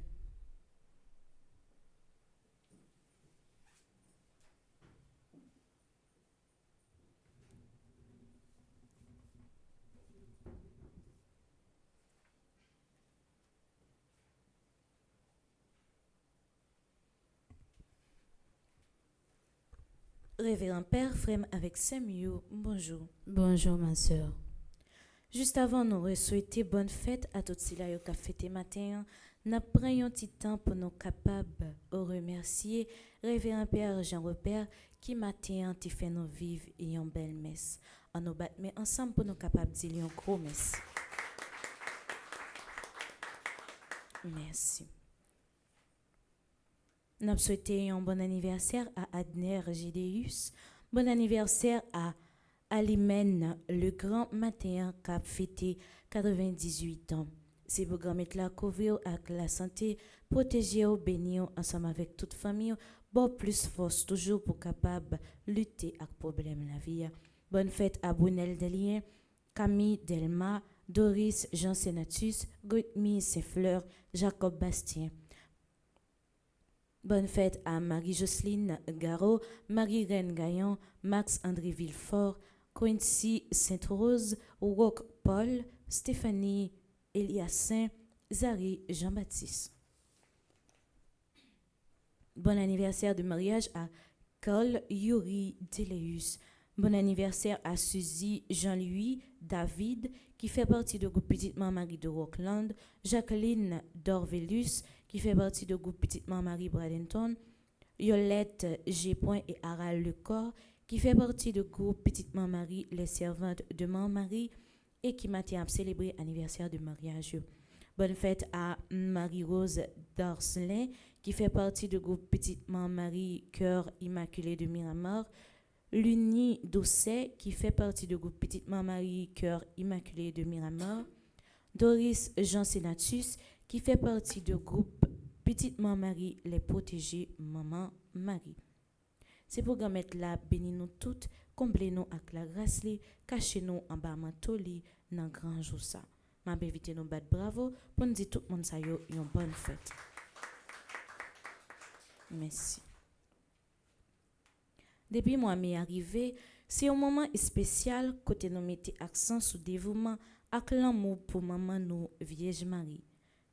Révérend Père, frère avec Samuel, bonjour. Bonjour ma sœur. Juste avant nous souhaiter bonne fête à toutes ceux qui ont fêté matin, nous prenons un petit temps pour nous capables de remercier Révérend Père Jean Repère qui matin a fait nous vivre et une belle messe. On nous bat mais ensemble pour nous capables de dire un gros merci. Merci. Nous souhaitons un bon anniversaire à Adner Gideus, bon anniversaire à Alimène, le grand matin qui a fêté 98 ans. C'est pour mettre la couvrir avec la santé, protéger ou bénir ensemble avec toute famille, bon plus force toujours pour capable lutter avec problème la vie. Bonne fête à Brunel Delien, Camille Delma, Doris Jean Senatus, Goutmi Saint-Fleur, Jacob Bastien. Bonne fête à Marie-Jocelyne Garot, Marie-Reine Gaillon, Max-André Villefort, Quincy Sainte-Rose, Roque Paul, Stéphanie Eliassin, Zari Jean-Baptiste. Bon anniversaire de mariage à Carl Yuri Deleus. Bon anniversaire à Suzy Jean-Louis David, qui fait partie du groupe Petite Marie de Rockland, Jacqueline Dorvelus, qui fait partie du groupe Petite Marie Bradenton, Yolette G. et Aral Lecor, qui fait partie du groupe Petite Maman Marie, les servantes de Maman Marie, et qui matin a célébré l'anniversaire de mariage. Bonne fête à Marie-Rose Darcelin, qui fait partie du groupe Petite Maman Marie, Cœur Immaculé de Miramar. Luni Doucet, qui fait partie du groupe Petite Maman Marie, Cœur Immaculé de Miramar. Doris Jean Sénatus, qui fait partie du groupe Petite Maman Marie, les protégés Maman Marie. C'est pour mettre là, bénis nous toutes, comblez-nous avec la grâce, cachez-nous en bas mantoli dans grand jour ça. M'a invité nous battre bravo pour nous dire tout le monde ça yo une bonne fête. Merci. Depuis moi m'est arrivé, c'est un moment spécial côté nous mettez accent sur dévouement avec l'amour pour maman nous Vierge Marie.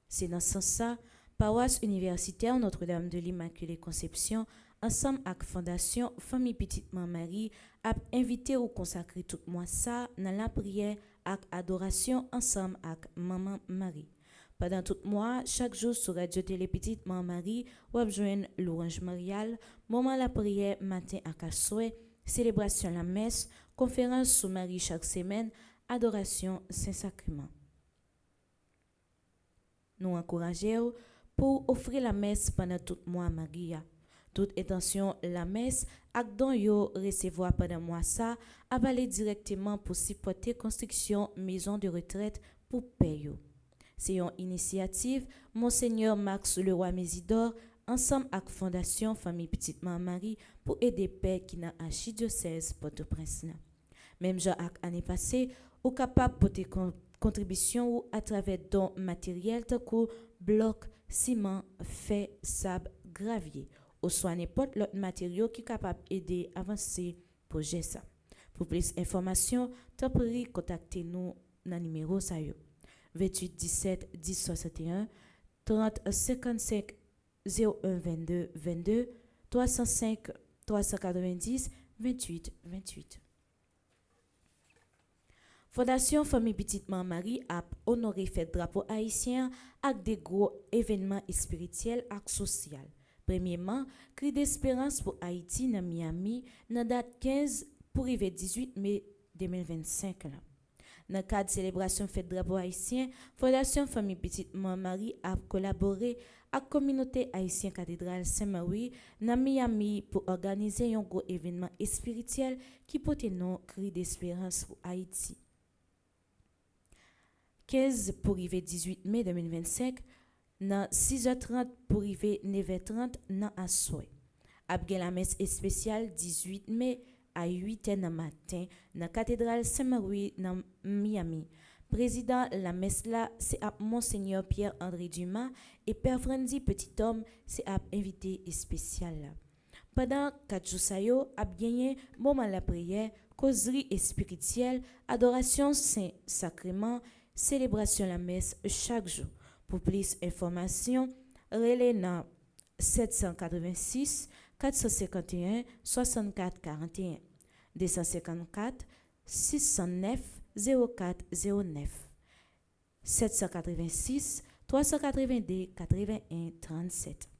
C'est dans ce sens ça, paroisse universitaire Notre-Dame de l'Immaculée Conception ensemble avec Fondation Famille Petite Maman Marie a invité ou consacrer tout mois ça dans la prière avec adoration ensemble avec Maman Marie. Pendant tout mois, chaque jour sur Radio Télé Petite Maman Marie, ou joindre l'Orange Marial, moment la prière matin à Kassoé, célébration la messe, conférence sur Marie chaque semaine, adoration Saint-Sacrement. Nous encourageons pour offrir la messe pendant tout mois Maria. Toute intention la messe ak don yo recevoir pendant mois ça a aller directement pour supporter construction maison de retraite pour payer. C'est une initiative Monseigneur Max Leroy Mésidor ensemble avec Fondation Famille Petite Maman Marie pour aider père qui n'a archidiocèse Port-au-Prince. Même genre ak année passée ou capable porter contribution ou à travers dons matériels tels que bloc, ciment, fer, sable, gravier ou soit n'importe l'autre matériau qui est capable d'aider à avancer projet ça. Pour plus d'informations, t'en contactez-nous dans le numéro 28 17 10 61 30 55 01 22 22 305 390 28 28. Fondation Famille Petite Maman Marie a honoré fête drapeau haïtien avec des gros événements spirituels et sociaux. Premièrement, cri d'espérance pour Haïti dans Miami, dans date 15 pour arriver 18 mai 2025. Dans le cadre de célébration fête drapeau haïtien, Fondation Famille Petite Maman Marie a collaboré avec la communauté haïtienne cathédrale Saint-Marie dans Miami pour organiser un gros événement spirituel qui porte nom cri d'espérance pour Haïti. 15 pour arriver 18 mai 2025, dans 6h30 pour arriver 9h30 dans Assoy. Après la messe spéciale 18 mai à 8h du matin dans la cathédrale Saint-Marie dans Miami. Président la messe là, c'est à Monseigneur Pierre-André Dumas et Père Frandy Petit Homme, c'est à invité spécial là. Pendant 4 jours ça yo a gagné moment la prière, causerie spirituelle, adoration Saint-Sacrement, célébration la messe chaque jour. Pour plus d'informations, relais dans 786 451 64 41 254 609 04 09 786 382 81 37.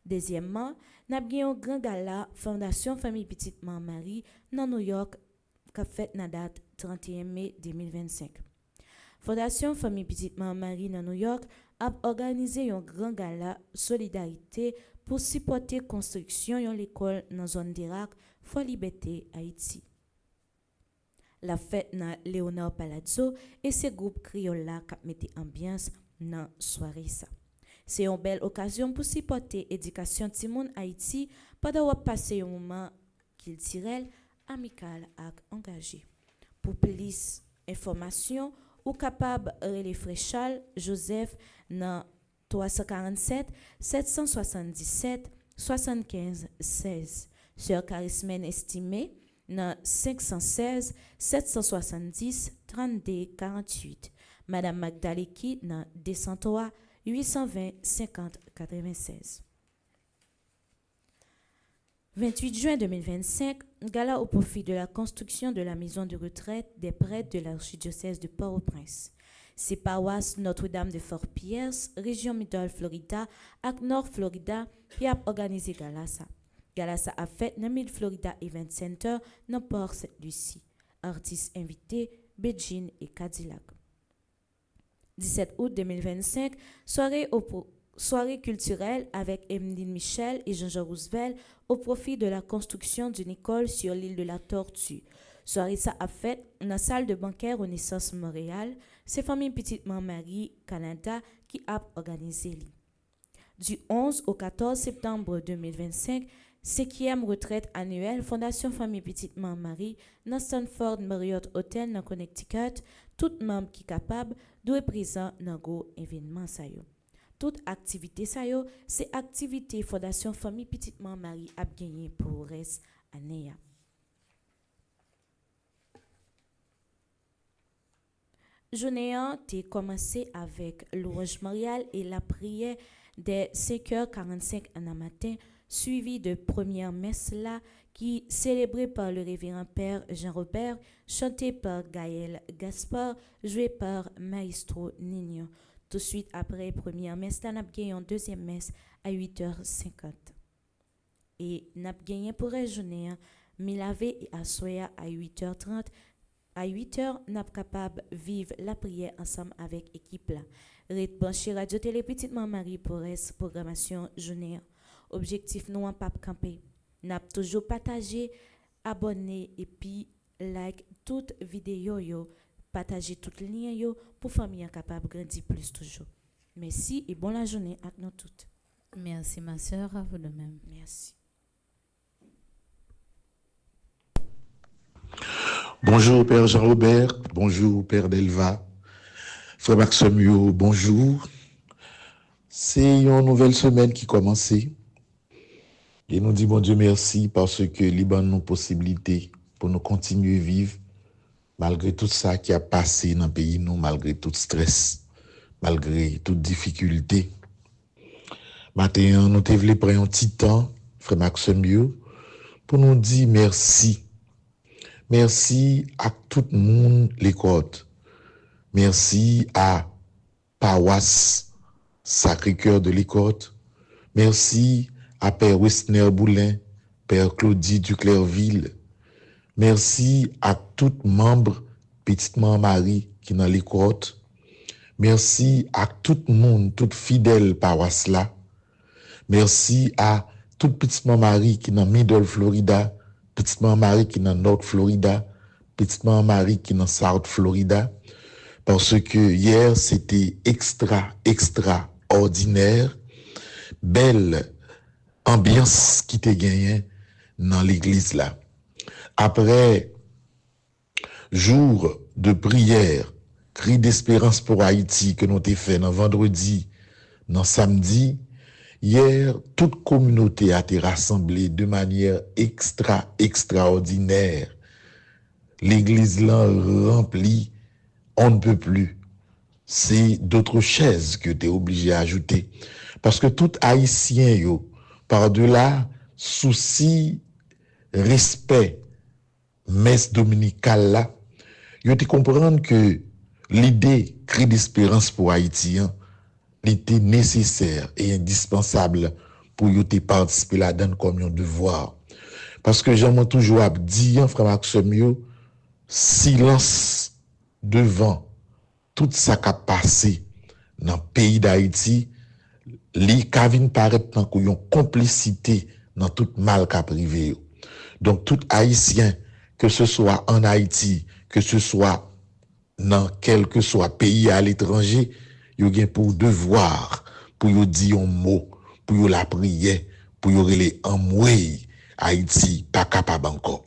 Deuxièmement, nous avons un grand gala Fondation Famille Petite Maman Marie dans New York qui a fait la date 31 mai 2025. Fondation Famille Petite Maman Marie dans New York a organisé un grand gala solidarité pour supporter la construction de l'école dans la zone d'Irak, Foi Liberté, Haïti. La fête dans Léonard Palazzo et ce groupe créole là qui mettait ambiance dans la soirée. C'est une belle occasion pour supporter l'éducation de Timoun Haïti pendant passer un moment culturel, amical et engagé. Pour plus d'informations, ou capable relais Fréchal Joseph dans 347 777 75 16. Sœur Charismène estimée dans 516 770 32 48. Madame Magdaleki dans 203 820 50 96. 28 juin 2025, gala au profit de la construction de la maison de retraite des prêtres de l'archidiocèse de Port-au-Prince. C'est paroisse Notre-Dame de Fort Pierce, région Middle Florida, ak Nord Florida, qui a organisé gala ça. Gala ça a fait dans Mid Florida Event Center dans Port Saint-Lucie. Artistes invités, Beijing et Cadillac. 17 août 2025, soirée culturelle avec Emeline Michel et Jean-Jean Roosevelt au profit de la construction d'une école sur l'île de la Tortue. Soirée ça a fait dans la salle de banquet Renaissance Montréal. C'est famille Petite Marie Canada qui a organisé. Du 11 au 14 septembre 2025, 5e retraite annuelle Fondation Famille Petite Marie dans Stanford Marriott Hotel dans Connecticut. Tout membre qui est capable doit présent dans go événement ça yo. Toute activité ça yo, c'est activité Fondation Famille Petite Marie a gagné pour reste année. Journée a commencé avec louange mariale et la prière dès 5h45 en matin, suivi de première messe là qui célébrée par le révérend père Jean-Robert, chanté par Gaël Gaspard, joué par Maestro Nino. Tout de suite après première messe, là, nous avons gagné une deuxième messe à 8h50. Et nous avons gagné pour la journée, Milavé et Assoya à 8h30. À 8h, nous sommes capables de vivre la prière ensemble avec l'équipe là. Rete branché Radio Télé Petite Marie pour la programmation journée. Objectif nous en pas camper. Nous avons toujours partagé, abonné et puis like toute vidéo yo, partager toute lien yo pour famille capable de grandir plus toujours. Merci et bonne la journée à nous toutes. Merci ma sœur, à vous de même. Merci. Bonjour Père Jean-Robert, bonjour Père Delva, Frère Maximio, bonjour. C'est une nouvelle semaine qui commence et nous disons bon Dieu merci parce que Liban nous possibilité pour nous continuer à vivre malgré tout ça qui a passé dans le pays, nous, malgré tout stress, malgré toute difficulté. Maintenant, nous te voulons prendre un petit temps, Frère Maximio, pour nous dire merci. Merci à tout le monde, les côtes. Merci à Paroisse Sacré-Cœur de l'Écoute. Merci à Père Westner Boulin, Père Claudie Duclerville. Merci à tout membre Petite Marie qui dans l'Écoute. Merci à tout le monde, toute fidèle paroisse là. Merci à toute Petite Marie qui dans Middle Florida. Petite Marie qui est dans North Florida, Petite Marie qui est dans South Florida, parce que hier c'était extraordinaire, belle ambiance qui t'est gagnée dans l'église là. Après jour de prière, cri d'espérance pour Haïti que nous t'ai fait dans vendredi, dans samedi, hier, toute communauté a été rassemblée de manière extraordinaire. L'église là remplie, on ne peut plus. C'est d'autres chaises que tu es obligé à ajouter. Parce que tout haïtien, yo, par-delà, souci, respect, messe dominicale là, yo te comprendre que l'idée cri d'espérance pour Haïtiens était nécessaire et indispensable pour y participer là-dedans comme un devoir. Parce que j'aime toujours dire, frère Maximio, silence devant tout ça qui a passé dans le pays d'Haïti, les Kavin paraît dans une complicité dans tout mal qu'a privé. Donc tout Haïtien, que ce soit en Haïti, que ce soit dans quel que soit pays à l'étranger, yo gen pour devoir pour yo dire un mot, pour yo la prier, pour yo relé en moué Haïti pas capable encore.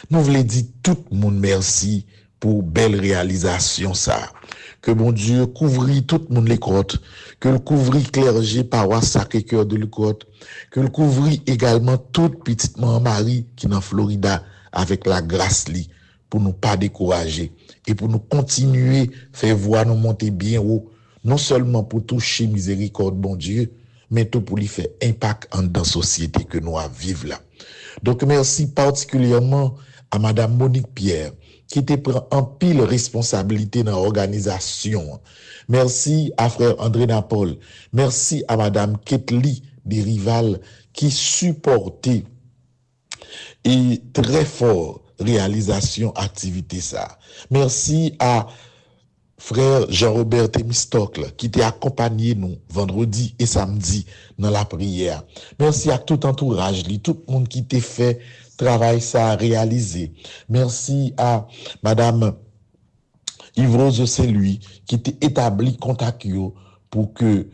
Nous voulons dire tout le monde merci pour belle réalisation ça. Que bon Dieu couvrit tout le monde les côtes, que le couvrit clergé paroisse Sacré-Cœur de l'Écoute, que le couvrit également toute petite Marie qui dans Florida avec la grâce li pour nous pas décourager et pour nous continuer faire voir nous monter bien haut. Non seulement pour toucher miséricorde, bon Dieu, mais tout pour lui faire impact dans la société que nous vivons là. Donc, merci particulièrement à Madame Monique Pierre, qui te prend en pile responsabilité dans l'organisation. Merci à frère André Napol. Merci à Madame Ketli des Rivales qui supportait et très fort réalisation activité ça. Merci à frère Jean-Robert Temistocle qui t'a accompagné nous vendredi et samedi dans la prière. Merci à tout entourage, tout le monde qui t'a fait travail ça réalisé. Merci à Madame Yves-Rose, c'est lui qui t'a établi contact pour que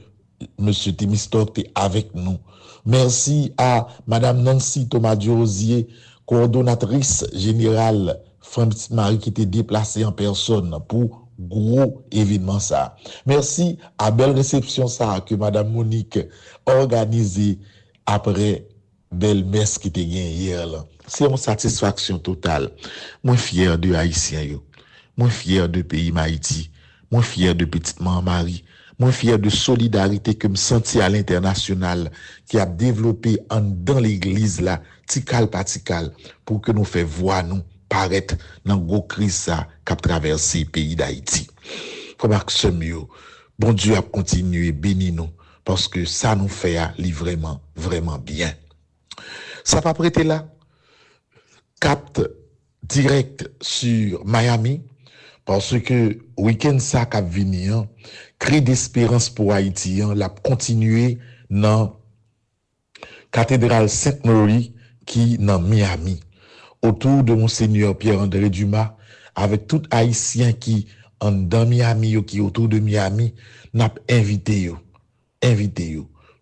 Monsieur Temistocle est avec nous. Merci à Madame Nancy Thomas-Diosier, coordonnatrice générale Francis Marie qui était déplacée en personne pour gros événement ça. Merci à belle réception ça que Madame Monique organisée après belle messe qui était gagnée hier là. C'est une satisfaction totale. Moi fier de Haïtien yo. Moi fier de pays Haïti. Moi fier de petite maman Marie. Moi fier de solidarité que me senti à l'international qui a développé en dans l'église là, tikal patikal pour que nous fait voir nous paraître dans gros crise ça qu'a traversé pays d'Haïti. Comme mieux, bon Dieu a continué béni nous parce que ça nous fait vraiment vraiment bien. Ça va prêter là. Capte direct sur Miami parce que week-end ça qu'a venir cri d'espérance pour Haïti l'a continuer dans cathédrale Sainte-Marie qui dans Miami autour de monseigneur Pierre-André Dumas avec tout haïtien qui en dans Miami ou qui autour de Miami n'a invité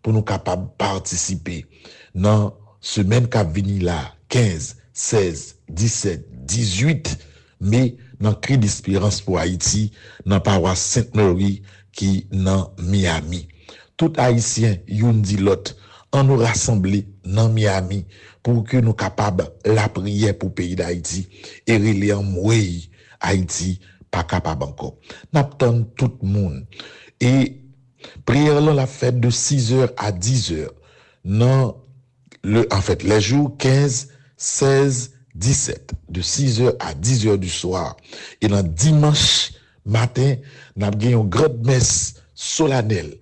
pour nous capable participer dans semaine qui venir là 15 16 17 18 mai dans cri d'espérance pour Haïti dans paroisse Sainte-Marie qui dans Miami tout haïtien yon di lot en nous rassembler dans Miami pour que nous capables la prière pour pays d'Haïti et relé en mourir Haïti pas capable encore n'attend tout le monde et prière là la fête de 6h à 10h dans les jours 15 16 17 de 6h à 10h du soir et dans dimanche matin n'a gagné une grande messe solennelle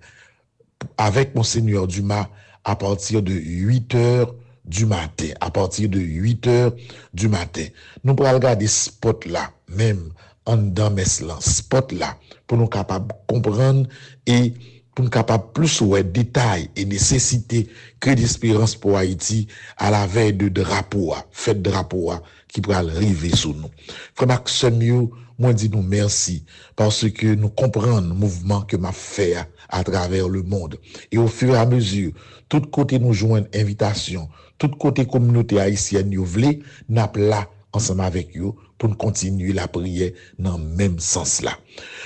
avec monseigneur Dumas à partir de 8h du matin. À partir de 8h du matin. Nous pourrons regarder spot là, même en dans messe là, spot là, pour nous capables comprendre et pour nous capables plus ouais détails et nécessité que d'espérance pour Haïti à la veille de drapeau, fête drapeau qui pourra arriver sous nous. Frère Maxime, moi dis nous merci parce que nous comprenons le mouvement que m'a fait à travers le monde et au fur et à mesure tout côté nous joindre invitation tout côté communauté haïtienne nous vle n'a là ensemble avec vous pour nous continuer la prière dans le même sens là.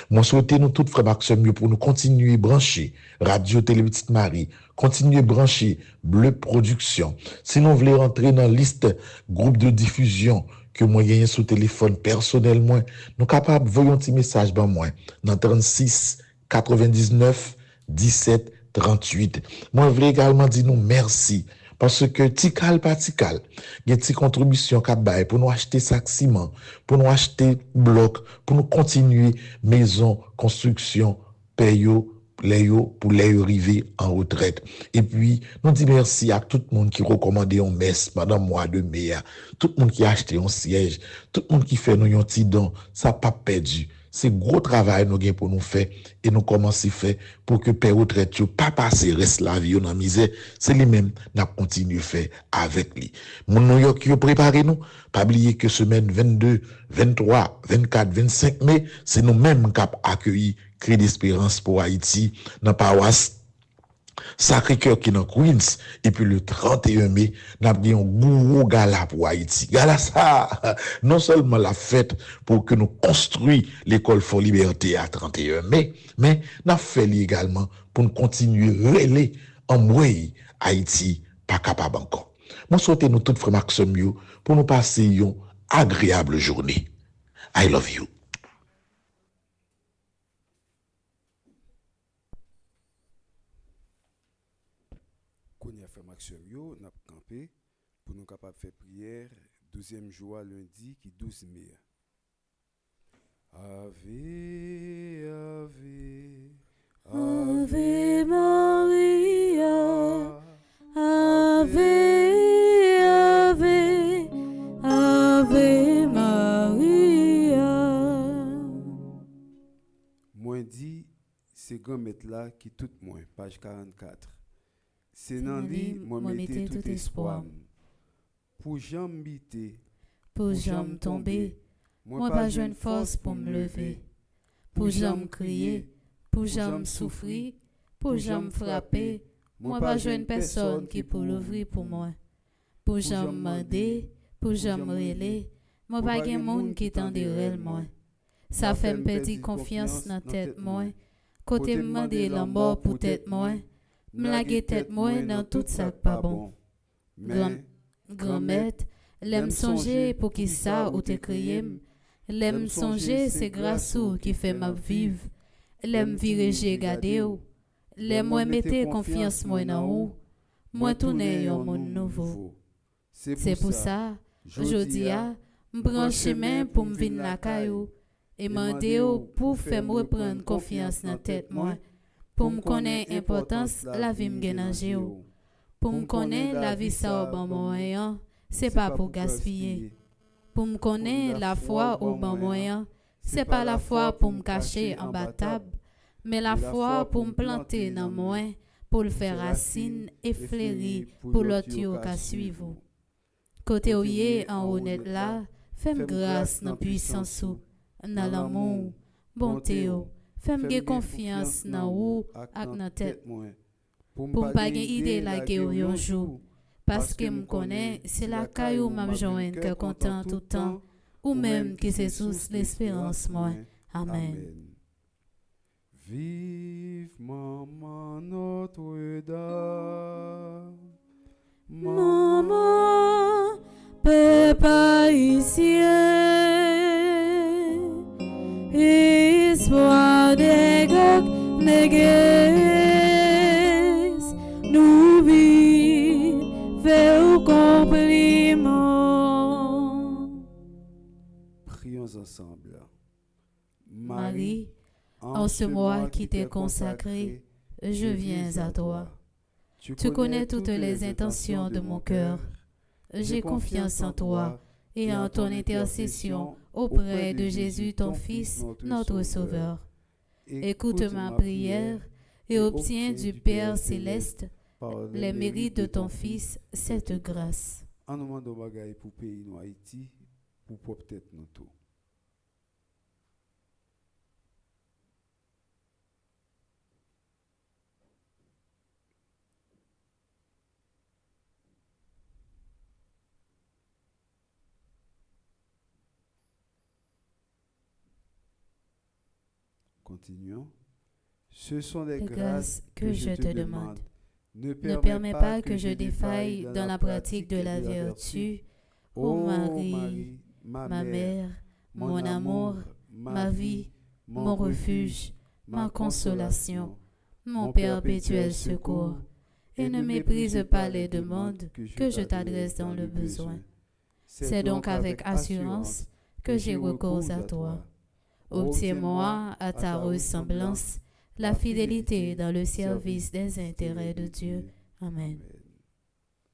Moi souhaite nous tout frère Maxime pour nous continuer brancher Radio Télé Petite Marie, continuer brancher Bleu Production. Si nous voulons rentrer dans liste groupe de diffusion que moi gagne sur téléphone personnellement, nous capable voyons un petit message ben moi dans 36 99 17 38. Moi je voulais également dire nous merci parce que tikal patikal, il y a une contribution qu'a bail pour nous acheter sac ciment, pour nous acheter bloc, pour nous continuer maison, construction, payo pour les arriver en retraite. Et puis, nous disons merci à tout le monde qui recommandait un messe pendant mois de mai, tout le monde qui a acheté un siège, tout le monde qui fait nous un petit don, ça pas perdu. C'est gros travail nous gain pour nous faire et nous commencer faire pour que père retraite yo pas passer reste la vie dans misère, c'est lui même n'a continuer faire avec lui. Mon New York yo préparé nous, pas oublier que semaine 22, 23, 24, 25 mai, c'est nous mêmes qui accueilli Cri d'espérance pour Haïti dans paroisse Sacré-Cœur qui est dans Queens et puis le 31 mai n'a un gros gala pour Haïti. Gala ça non seulement la fête pour que nous construisons l'école Fort Liberté à 31 mai, mais n'a fait également pour nous continuer relais en mouille Haïti pas capable encore. Moi souhaite nous toutes frère Maxime pour nous passer une agréable journée. I love you. Qu'on y a fait Maxime yo, n'a campé pour nous capables faire prière 12e jour lundi qui 12 mai. Ave, Ave, Ave Maria, Ave, Ave, Ave Maria. Moins dit, c'est grand mettre là qui tout moins, page 44. C'est nan li, moi mettez tout espoir. Pour jambe bité, Pour jambe tomber, moi pas joindre force pour me lever. Pour jambe crier, pour jambe souffrir, pour jambe frapper, moi pas joindre personne qui pour l'ouvrir pour moi. Pour jambe demander, pour jambe relais, moi pas gen monde qui tende réellement. Ça fait me perdre confiance dans tête moi. Côté me demander la mort pour tête moi. Me laguer tête moi dans tout ça pas bon. Grand-mère, l'aime songer pour qui ça ou te crier. L'aime songer c'est grâce ou qui fait ma vivre. L'aime virer j'ai gardé ou. L'aime moi mettre confiance moi dans ou. Moi tourner un monde nouveau. C'est pour ça, jodi a, m'prend chemin pour me venir la caillou et m'dé pour faire me reprendre confiance dans tête moi. Pour me connaître importance la vie me gagne ou. Pour me connaître la vie ça au bon moyen, c'est pas pour gaspiller. Pour me connaître la foi au bon moyen, c'est pas la foi pour me cacher en bas table, mais la foi pour me planter dans moi, pour le faire racine et fleurir pour l'autre yo ka suivre. Côté ouye en honnête là, fais-moi grâce dans puissance ou, dans l'amour, bonté ou, fais-moi confiance dans ou ak dans tête. Pour pas gen idée la que yon jour parce que me connaît c'est la caillou m'a joindre que content tout temps ou même que c'est source l'espérance moi. Amen. Vive maman Notre-Dame. Maman, peuple haïtien, espoir des gocs négues, nous vivons, fait au compliment. Prions ensemble. Marie, en ce mois qui t'est consacré, je viens à toi. Tu connais toutes les intentions de mon cœur. J'ai confiance en toi et en ton intercession auprès de Jésus, ton Fils, notre Sauveur. Écoute ma prière et obtiens du Père céleste les mérites de ton Fils cette grâce. En nous demandant bagaille pour pays nous Haïti, pour peut-être nous tout. Continuons. Ce sont les grâces que je te demande. Ne permets pas que je défaille dans la pratique de la vertu. Ô Marie, ma mère, mon amour, ma vie, mon refuge, ma consolation, mon perpétuel secours. Et ne méprise pas les demandes que je t'adresse dans le besoin. C'est donc avec assurance que j'ai recours à toi. Obtiens-moi à ta ressemblance la fidélité dans le service des intérêts de Dieu. Amen.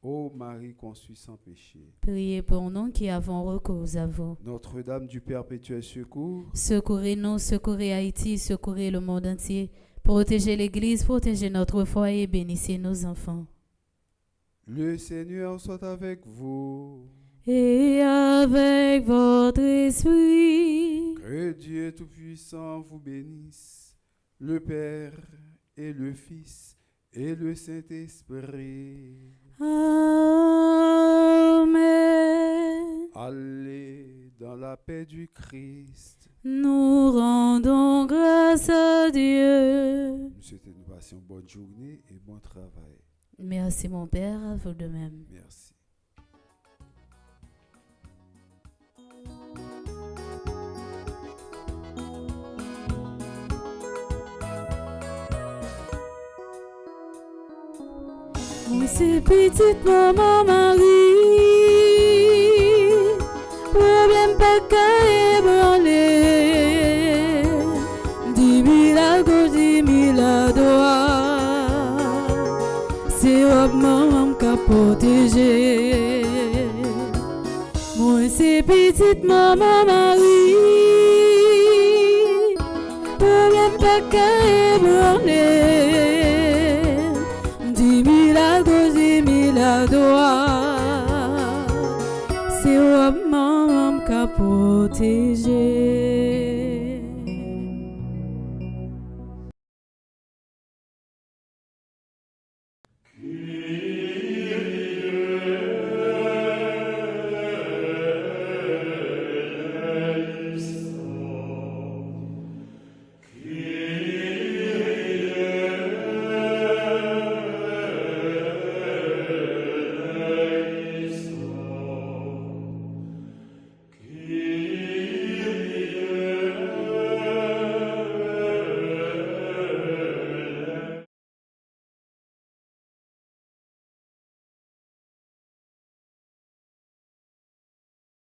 Ô Marie conçue sans péché, Priez pour nous qui avons recours à vous. Notre-Dame du perpétuel secours, Secourez-nous, secourez Haïti, secourez le monde entier. Protégez l'Église, protégez notre foyer, bénissez nos enfants. le Seigneur soit avec vous. Et avec votre esprit. Que Dieu Tout-Puissant vous bénisse, le Père et le Fils et le Saint-Esprit. Amen. Allez dans la paix du Christ. Nous rendons grâce à Dieu. Nous souhaitons nous passer une bonne journée et bon travail. Merci mon Père, à vous de même. Merci. Moi c'est petite maman Marie, protéger. Moi c'est petite maman Marie, problème pas qu'à ébranler. 10 000 à gauche, 10 000 à droite, c'est maman qui a protégé.